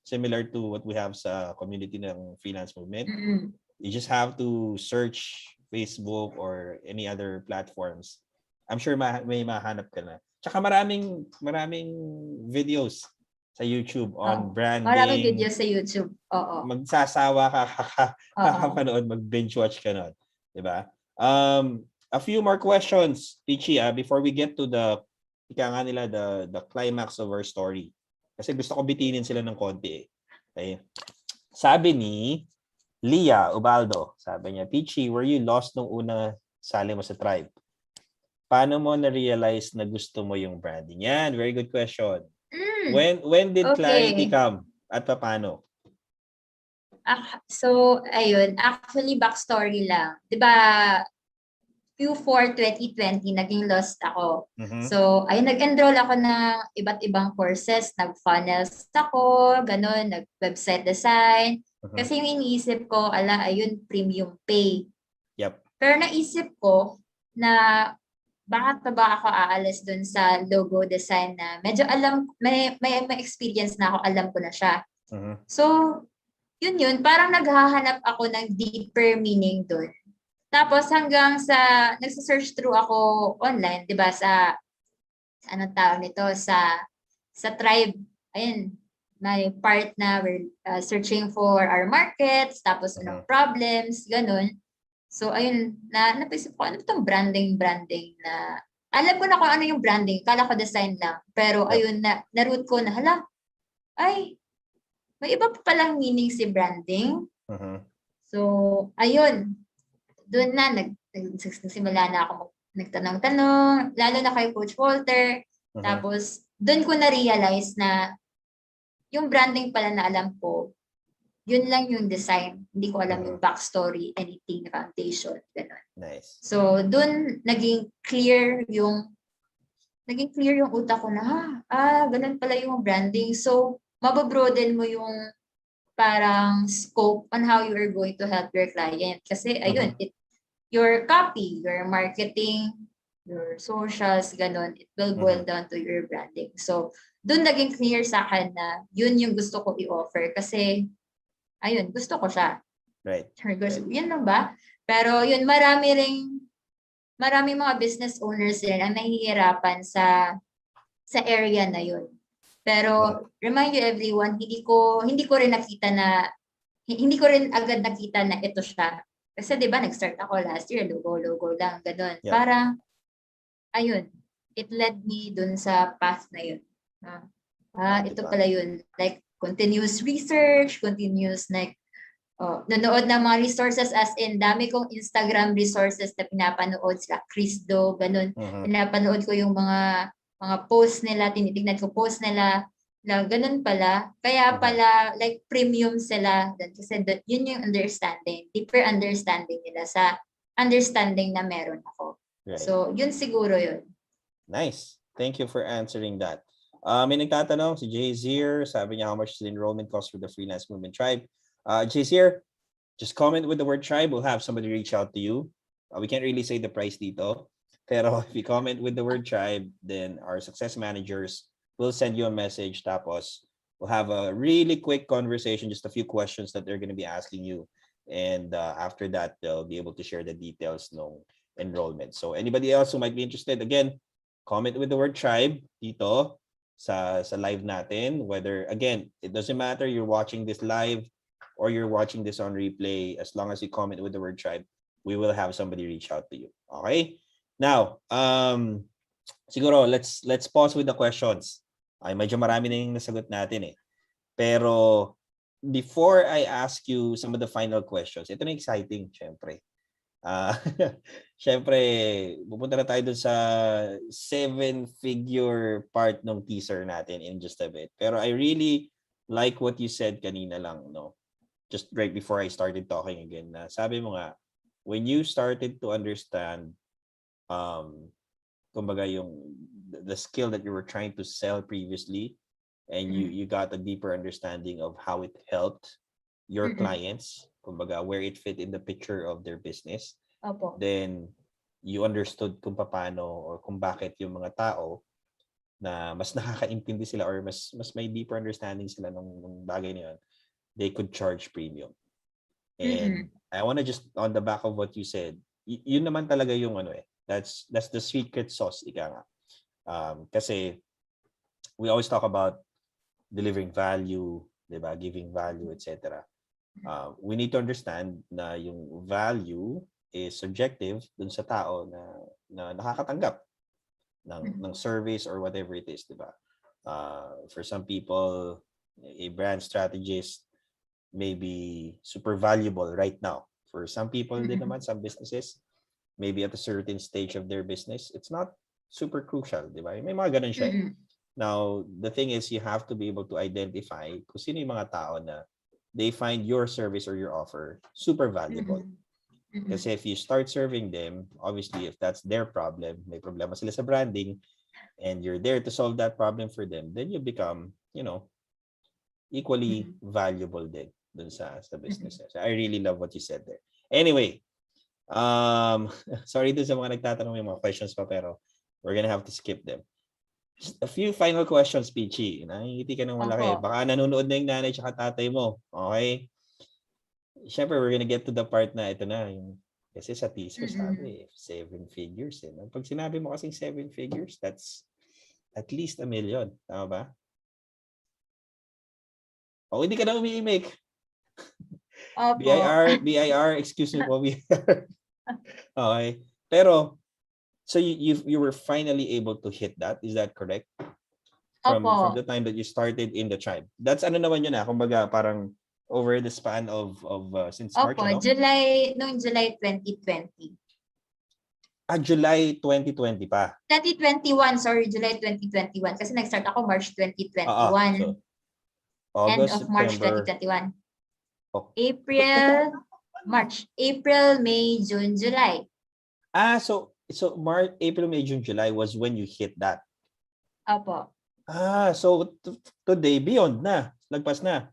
similar to what we have sa community ng freelance movement. Mm-mm. You just have to search Facebook or any other platforms. I'm sure may mahanap ka na. Tsaka maraming videos sa YouTube on Maraming branding. videos sa YouTube. Oo. Magsasawa ka kakapanood, mag-binge watch ka nun. Diba? A few more questions, Pichi, before we get to the climax of our story. Kasi gusto ko bitinin sila ng konti. Okay? Sabi ni Leah Ubaldo, sabi niya, Pichi, were you lost nung una sali mo sa tribe? Paano mo na-realize na gusto mo yung branding? Yan, very good question. When did clarity come? At paano? So, ayun. Actually, backstory lang. Diba, Q4 2020, naging lost ako. So, ayun, nag-enroll ako ng iba't ibang courses. Nag-funnels ako, ganun, nag-website design. Kasi yung iniisip ko, ayun, premium pay. Yep. Pero naisip ko na bakit ba ako aalis dun sa logo design na medyo may experience na ako, alam ko na siya. So, yun, parang naghahanap ako ng deeper meaning dun. Tapos hanggang sa nagsa-search through ako online, 'di ba, sa anong tawag nito, sa tribe. Ayun, may part na we're searching for our markets, tapos anong problems, ganun. So ayun, napisip ko, ano itong branding na alam ko na kung ano yung branding, kala ko design lang. Pero ayun, na-root ko na, ay, may iba pa palang meaning si branding. So ayun, doon na, nagsimula na ako nagtanong-tanong, lalo na kay Coach Walter. Tapos, doon ko na-realize na yung branding pala na alam ko, yun lang yung design. Hindi ko alam yung backstory, anything, foundation, gano'n. Nice. So, doon naging clear yung utak ko na, ganun pala yung branding. So, mababroaden mo yung parang scope on how you are going to help your client. Kasi, ayun, your copy, your marketing, your socials, ganun, it will boil down to your branding. So, doon naging clear sa akin na yun yung gusto ko i-offer kasi, ayun, gusto ko siya. Right. Yun lang ba? Pero yun, marami mga business owners din ang nahihirapan sa area na yun. Pero, remind you everyone, hindi ko rin agad nakita na ito siya. Kasi 'di ba nag-start ako last year, logo lang, gano'n. Yeah. Parang ayun, it led me dun sa path na yun. Ito pala yun, like continuous research, nanood ng mga resources, as in dami kong Instagram resources na pinapanood, sila Chris Do, gano'n. Pinapanood ko yung mga posts nila, tinitignan ko posts nila, na ganun pala. Kaya pala, like, premium sila. Kasi yun yung understanding, deeper understanding nila sa understanding na meron ako. Right. So, yun siguro yun. Nice. Thank you for answering that. May nagtatanong, si Jay-Zier, sabi niya, how much does the enrollment cost for the Freelance Movement Tribe? Jay-Zier, just comment with the word tribe. We'll have somebody reach out to you. We can't really say the price dito. Pero if you comment with the word tribe, then our success managers will send you a message. Tapos, we'll have a really quick conversation, just a few questions that they're going to be asking you. And after that, they'll be able to share the details ng enrollment. So anybody else who might be interested, again, comment with the word tribe dito sa live natin. Whether, again, it doesn't matter you're watching this live or you're watching this on replay. As long as you comment with the word tribe, we will have somebody reach out to you. Okay? Now, siguro, let's pause with the questions. Ay, medyo marami na yung nasagot natin eh. Pero, before I ask you some of the final questions, ito na exciting, syempre. Syempre, pupunta na tayo dun sa 7-figure part ng teaser natin in just a bit. Pero I really like what you said kanina lang, no? Just right before I started talking again, na sabi mo nga, when you started to understand kumbaga yung the skill that you were trying to sell previously, and you got a deeper understanding of how it helped your clients, kumbaga, where it fit in the picture of their business, Opo. then you understood kung paano or kung bakit yung mga tao na mas nakakaintindi sila or mas may deeper understanding sila ng bagay na yun, they could charge premium. And I want to just, on the back of what you said, yun naman talaga yung ano that's the secret sauce, ika nga. Kasi we always talk about delivering value, diba? Giving value, etc. We need to understand na yung value is subjective dun sa tao na nakakatanggap ng service or whatever it is, diba? For some people, a brand strategist may be super valuable right now. For some people din naman, some businesses, maybe at a certain stage of their business, it's not super crucial, di ba? May mga ganun siya. Now, the thing is, you have to be able to identify kung sino yung mga tao na they find your service or your offer super valuable. Kasi if you start serving them, obviously, if that's their problem, may problema sila sa branding, and you're there to solve that problem for them, then you become, equally valuable din dun sa business. So I really love what you said there. Anyway, sorry dun sa mga nagtatanong may mga questions pa, pero we're gonna have to skip them. Just a few final questions, Peachy. Nakikiti ka ng malaki. Baka nanonood na yung nanay tsaka tatay mo. Okay? Siyempre, we're gonna get to the part na ito na. Kasi sa teaser, sabi, 7 figures. Pag sinabi mo kasing 7 figures, that's at least 1 million. Tama ba? O, hindi ka na umi-make. BIR, excuse me po, BIR. Okay. Pero, so you were finally able to hit that, is that correct? From the time that you started in the tribe. That's ano naman yun kumbaga parang over the span of since March, no? July 2020. July 2020 pa. 2021, sorry, July 2021 kasi nag-start ako March 2021. So, August, end of March September. 2021. April, May, June, July. So March, April, May, June, July was when you hit that. Opo. So today beyond na, lagpas na.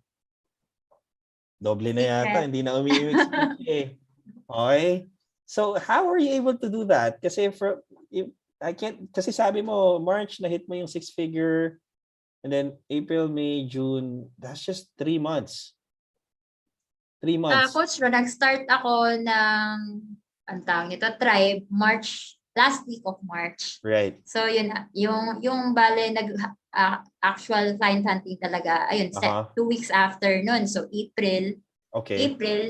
Doble na yata, hindi na umiimik si Okay. So how are you able to do that? Kasi kasi sabi mo March na hit mo yung 6-figure, and then April, May, June, that's just 3 months. 3 months. Coach Ron, nag-start ako ng tribe, last week of March. Right. So yun, yung bale actual client hunting talaga, ayun, 2 weeks after nun. So April,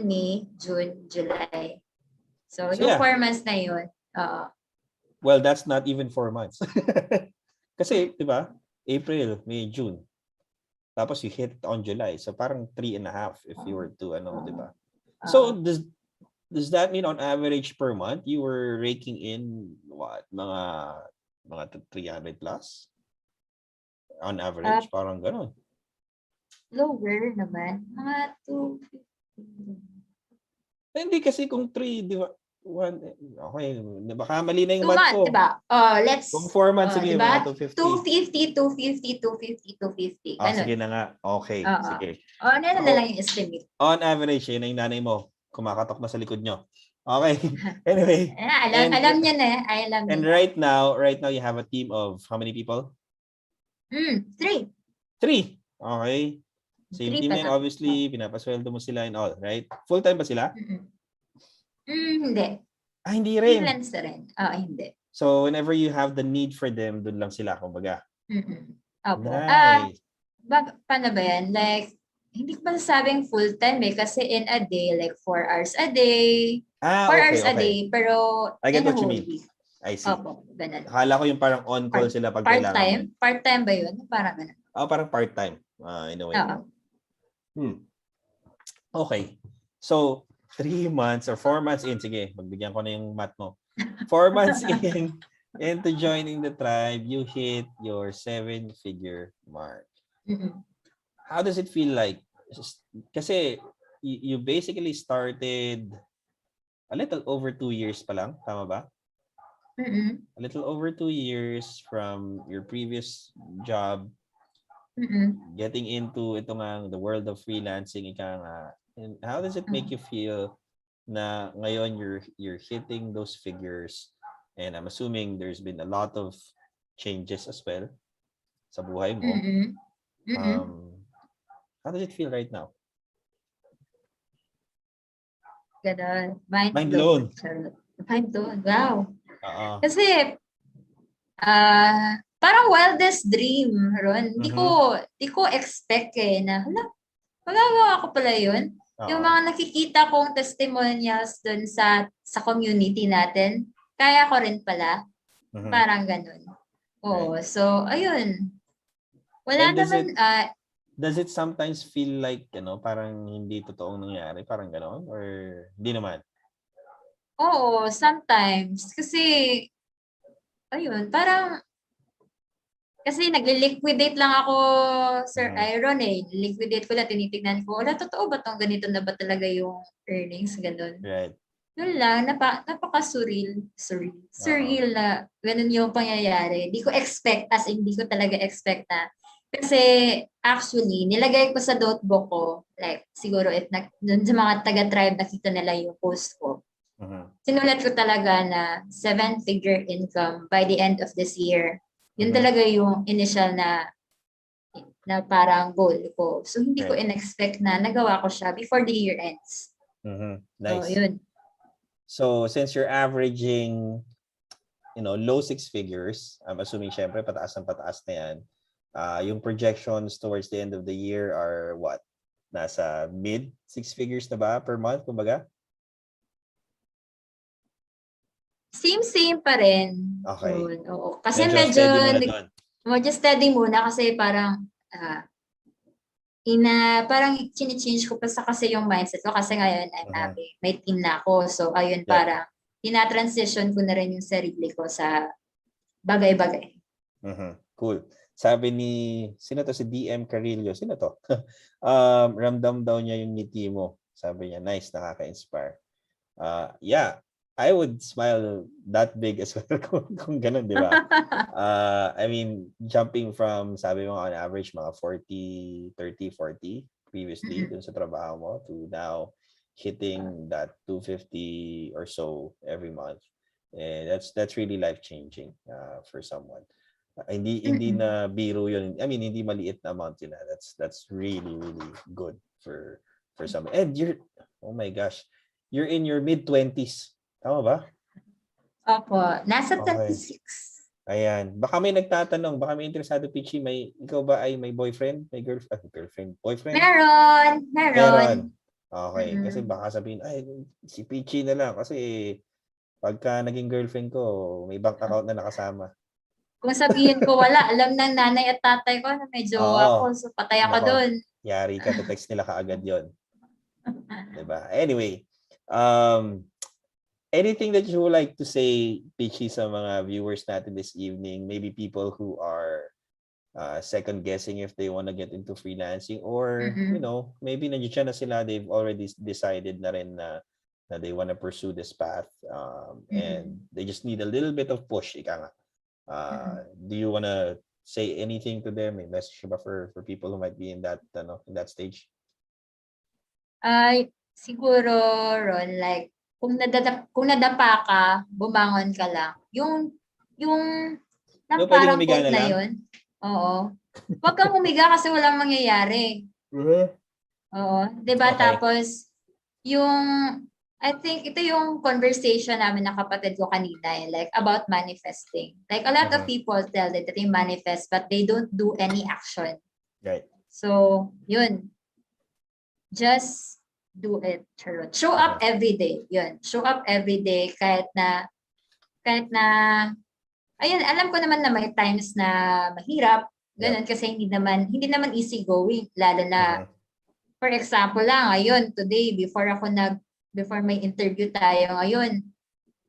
May, June, July. So yung 4 months na yun. Well, that's not even 4 months. Kasi, di ba? April, May, June. Tapos you hit on July. So parang 3.5 if you were to, di ba? So does that mean on average per month you were raking in what? Mga 300 plus? On average, parang gano'n. Lower naman. Mga 250. Hindi kasi kung 3, di ba? Okay, baka mali na yung 2 math months, ko. diba? Let's kung 4 months, sige, diba? mga 250. Sige na nga. Okay, sige. Ano na lang yung estimate. On average, yun yung nanay mo. Kumakatok na sa likod nyo. Okay. Anyway. Alam niya na. And right now you have a team of how many people? 3. 3. Okay. So yung team na yun, obviously, pinapasweldo mo sila and all, right? Full-time ba sila? Hindi. Hindi rin. Freelancer rin. Hindi. So whenever you have the need for them, dun lang sila, kumbaga. Opo. Nice. Paano ba yan? Like, hindi ko masasabing full-time kasi in a day, like 4 hours a day. 4 hours a day, pero I get in a what you whole mean. week. I see. Opo, ganun. Akala ko yung parang on-call sila pag kailangan mo. Part-time ba yun? Parang ganun. Parang part-time. In a way. Okay. So, 3 months or 4 months in, sige, magbigyan ko na yung math mo. 4 months in, into joining the tribe, you hit your 7-figure mark. How does it feel like? Kasi you basically started a little over 2 years pa lang, tama ba? A little over 2 years from your previous job. getting into ito nga the world of freelancing, ika nga, and how does it make you feel na ngayon you're hitting those figures, and I'm assuming there's been a lot of changes as well sa buhay mo. How does it feel right now? Ganon. Mind blown. Mind blown. Wow. Oo. Kasi, parang wildest dream, Ron. Hindi ko expect na, magagawa ko pala yun. Yung mga nakikita kong testimonials dun sa community natin, kaya ko rin pala. Parang ganun. Oo. Right. So, ayun. Wala naman, does it sometimes feel like, parang hindi totoong nangyari? Parang gano'n? Or hindi naman? Oo, sometimes. Kasi, ayun, parang, kasi nagle-liquidate lang ako, Sir Iron liquidate ko lang, tinitignan ko, wala, totoo ba itong ganito na ba talaga yung earnings? Ganun. Right. Yun lang, napaka-surreal. Surreal na ganun yung pangyayari. Hindi ko expect, as in, hindi ko talaga expect na. Kasi actually, nilagay ko sa notebook ko, like siguro dun sa mga taga-tribe nakita nila yung post ko. Sinulat ko talaga na 7-figure income by the end of this year. Yun talaga yung initial na parang goal ko. So hindi ko in-expect na nagawa ko siya before the year ends. Nice. So yun. So since you're averaging, low 6 figures, I'm assuming syempre pataas na yan. Yung projections towards the end of the year are what? Nasa mid 6 figures na ba per month, kumbaga? Same pa rin. Okay. Oo. Kasi medyo steady muna kasi parang parang chine-change ko pa kasi yung mindset ko kasi ngayon may team na ako. So ayun, parang tina-transition ko na rin yung sarili ko sa bagay-bagay. Cool. Sabi ni, sino to? Si DM Carillo. Sino to? Ramdam daw niya yung ngiti mo. Sabi niya, nice, nakaka-inspire. Yeah, I would smile that big as well kung ganun, di ba? I mean, jumping from, sabi mo, on average, mga 30, 40 previously dun sa trabaho mo to now hitting that 250 or so every month. And that's really life-changing for someone. Hindi na biro yun. I mean, hindi maliit na amount yun. That's really, really good for someone. And oh my gosh, you're in your mid-20s. Tama ba? Opo, nasa 26. Ayan. Baka may nagtatanong, baka may interesado, Pichi, ikaw ba ay may boyfriend? May girlfriend? Boyfriend? Meron. Okay. Kasi baka sabihin, ay, si Pichi na lang. Kasi pagka naging girlfriend ko, may bank account na nakasama. Kung sabihin ko wala, alam ng nanay at tatay ko na may jowa ako, so patay ako doon. Yari ka, text nila kaagad yon. Diba? Anyway, anything that you would like to say, Pichi, sa mga viewers natin this evening? Maybe people who are second guessing if they want to get into freelancing, or maybe nandiyan na sila, they've already decided na rin na they want to pursue this path, and they just need a little bit of push, ika nga. Do you want to say anything to them? May message ba for people who might be in that stage? Siguro, Ron, like kung nadapa ka, bumangon ka lang. Yung parang quote na yun. Oo. Huwag kang humiga kasi walang mangyayari. Oo. Diba? Okay. Tapos, I think ito yung conversation namin ng kapatid ko kanina, like about manifesting. Like a lot of people tell that they manifest but they don't do any action. Right. So, yun. Just do it. Show up every day. Yun. Show up every day kahit na ayun, alam ko naman na may times na mahirap. Ganun kasi hindi naman easy going, lalo na for example lang, ayun, today before may interview tayo ngayon,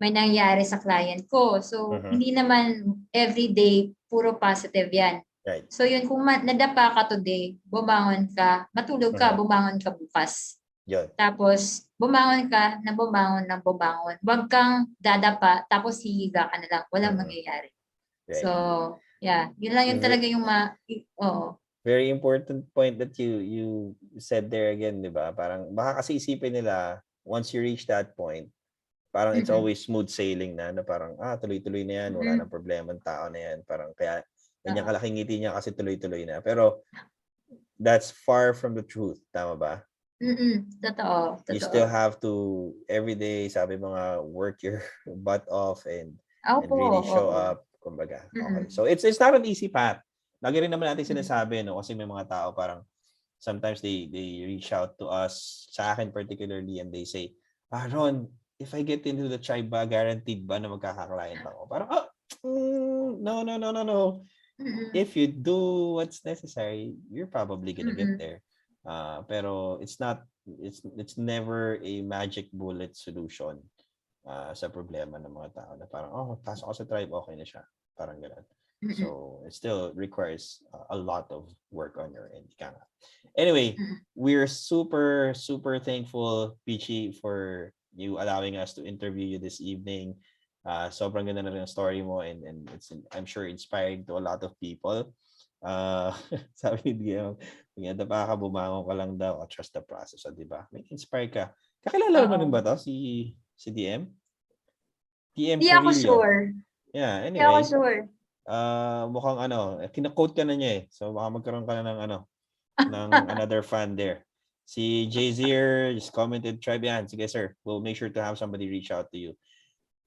may nangyari sa client ko. So, hindi naman everyday puro positive yan. Right. So, yun, kung nadapa ka today, bumangon ka, matulog ka, bumangon ka bukas. Yun. Tapos, bumangon ka, bumangon. Huwag kang dadapa, tapos hihiga ka na lang. Walang mangyayari. Right. So, yeah, yun lang yun talaga yung Very important point that you said there again, di ba? Parang baka kasi isipin nila, once you reach that point, parang it's always smooth sailing na parang, tuloy-tuloy na yan, wala nang problema ang tao na yan. Parang kaya, ganyan kalaking ngiti niya kasi tuloy-tuloy na. Pero, that's far from the truth. Tama ba? Totoo. You still have to, every day, sabi mga, work your butt off and really show up. Kumbaga. Okay. So, it's not an easy path. Lagi rin naman natin sinasabi, no? Kasi may mga tao parang, sometimes they reach out to us, sa akin particularly, and they say, Ron, if I get into the tribe ba, guaranteed ba na magkaka-client ako? Parang, no. If you do what's necessary, you're probably gonna get there. Pero it's never a magic bullet solution sa problema ng mga tao na parang, pasok ako sa tribe, okay na siya. Parang gano'n. So it still requires a lot of work on your end. Anyway, we're super, super thankful, Peachy, for you allowing us to interview you this evening. Sobrang ganda na rin ang story mo and it's, I'm sure, inspiring to a lot of people. Sabi ni DM, pa ka, bumangon ka lang daw, trust the process, di ba? May inspire ka. Kakilala mo rin ba to si DM? DM Hindi ako sure. Yeah, anyway. Hindi ako sure. Mukhang kina-quote ka na niya eh. So baka magkaroon ka na ng ng another fan there. Si Jazir just commented, tribe yan. Sige sir, we'll make sure to have somebody reach out to you.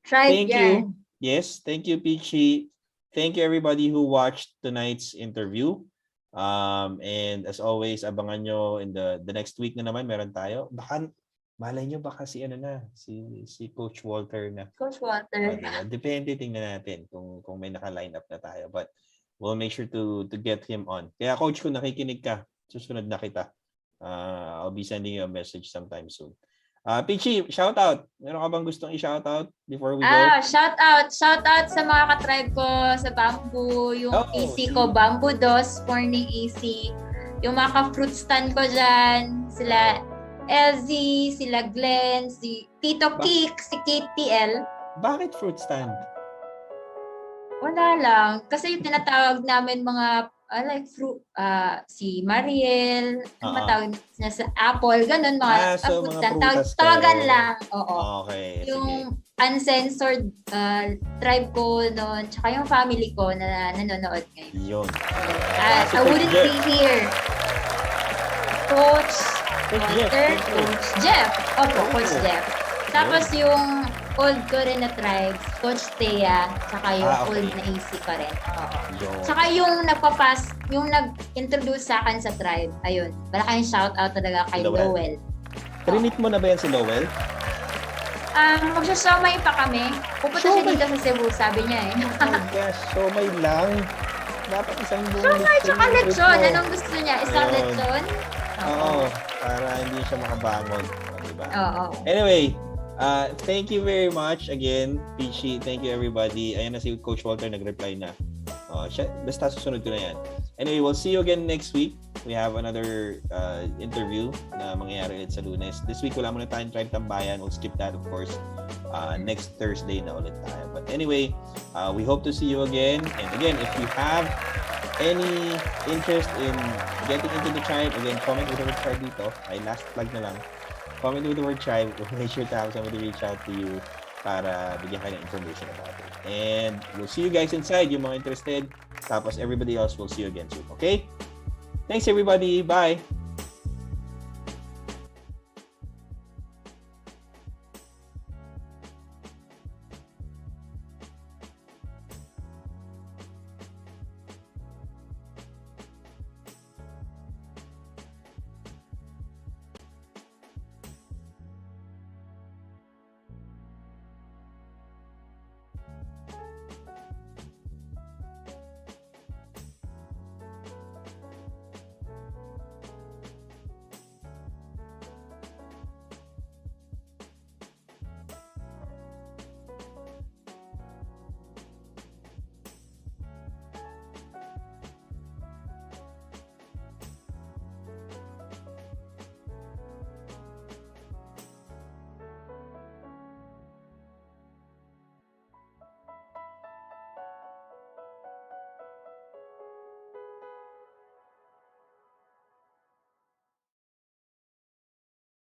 Thank you. Yes, thank you, Peachy. Thank you everybody who watched tonight's interview. And as always, abangan nyo in the next week na naman meron tayo. Baka malay nyo baka si Coach Walter na. Coach Walter. Depende, tingnan natin kung may naka-line up na tayo. But we'll make sure to get him on. Kaya coach, kung nakikinig ka, susunod na kita. I'll be sending you a message sometime soon. Peachy, shout out. Meron ka bang gustong i-shout out before we go? Shout out sa mga ka-tribe ko sa Bamboo, yung AC ko, Bamboo Dos, morning AC. Yung mga ka-fruit stand ko dyan, sila LZ, sila Glenn, si Tito Kik, si KTL. Bakit fruit stand? Wala lang. Kasi yung tinatawag namin mga like fruit, si Mariel, matawag niya sa Apple, ganun mga fruit stand. Tawagan lang. Oo. Okay. Yung uncensored tribe ko noon, tsaka yung family ko na nanonood ngayon. Yun. I wouldn't be here. Coach Jeff. Coach Jeff. Tapos yung old ko rin na tribes, Coach Thea, tsaka yung old na AC ko rin. Tsaka yung yung nag-introduce sa akin sa tribe, ayun. Malaking shout out talaga kay Lowell. Trinit mo na ba yan si Lowell? Magsasomay pa kami. Pupunta siya dito sa Cebu, sabi niya eh. Oh gosh, somay lang. Dapat isang buong somay tsaka lechon. Anong gusto niya? Isang lechon? Oo. Para hindi siya makabangon. Diba? Oo. Anyway, thank you very much again, Peachy. Thank you everybody. Ayan na si Coach Walter nag-reply na. Basta susunod ko na yan. Anyway, we'll see you again next week. We have another interview na mangyayari ulit sa Lunes. This week wala muna tayong Tribe Tambayan. We'll skip that of course. Next Thursday na ulit tayo. But anyway, we hope to see you again. And again, if you have any interest in getting into the tribe, again, comment with the word tribe dito. Ay, last plug na lang. Comment with the word tribe. We'll make sure to have somebody reach out to you para bigyan kayo ng information about it. And we'll see you guys inside, yung mga interested. Tapos everybody else, we'll see you again soon. Okay? Thanks everybody. Bye!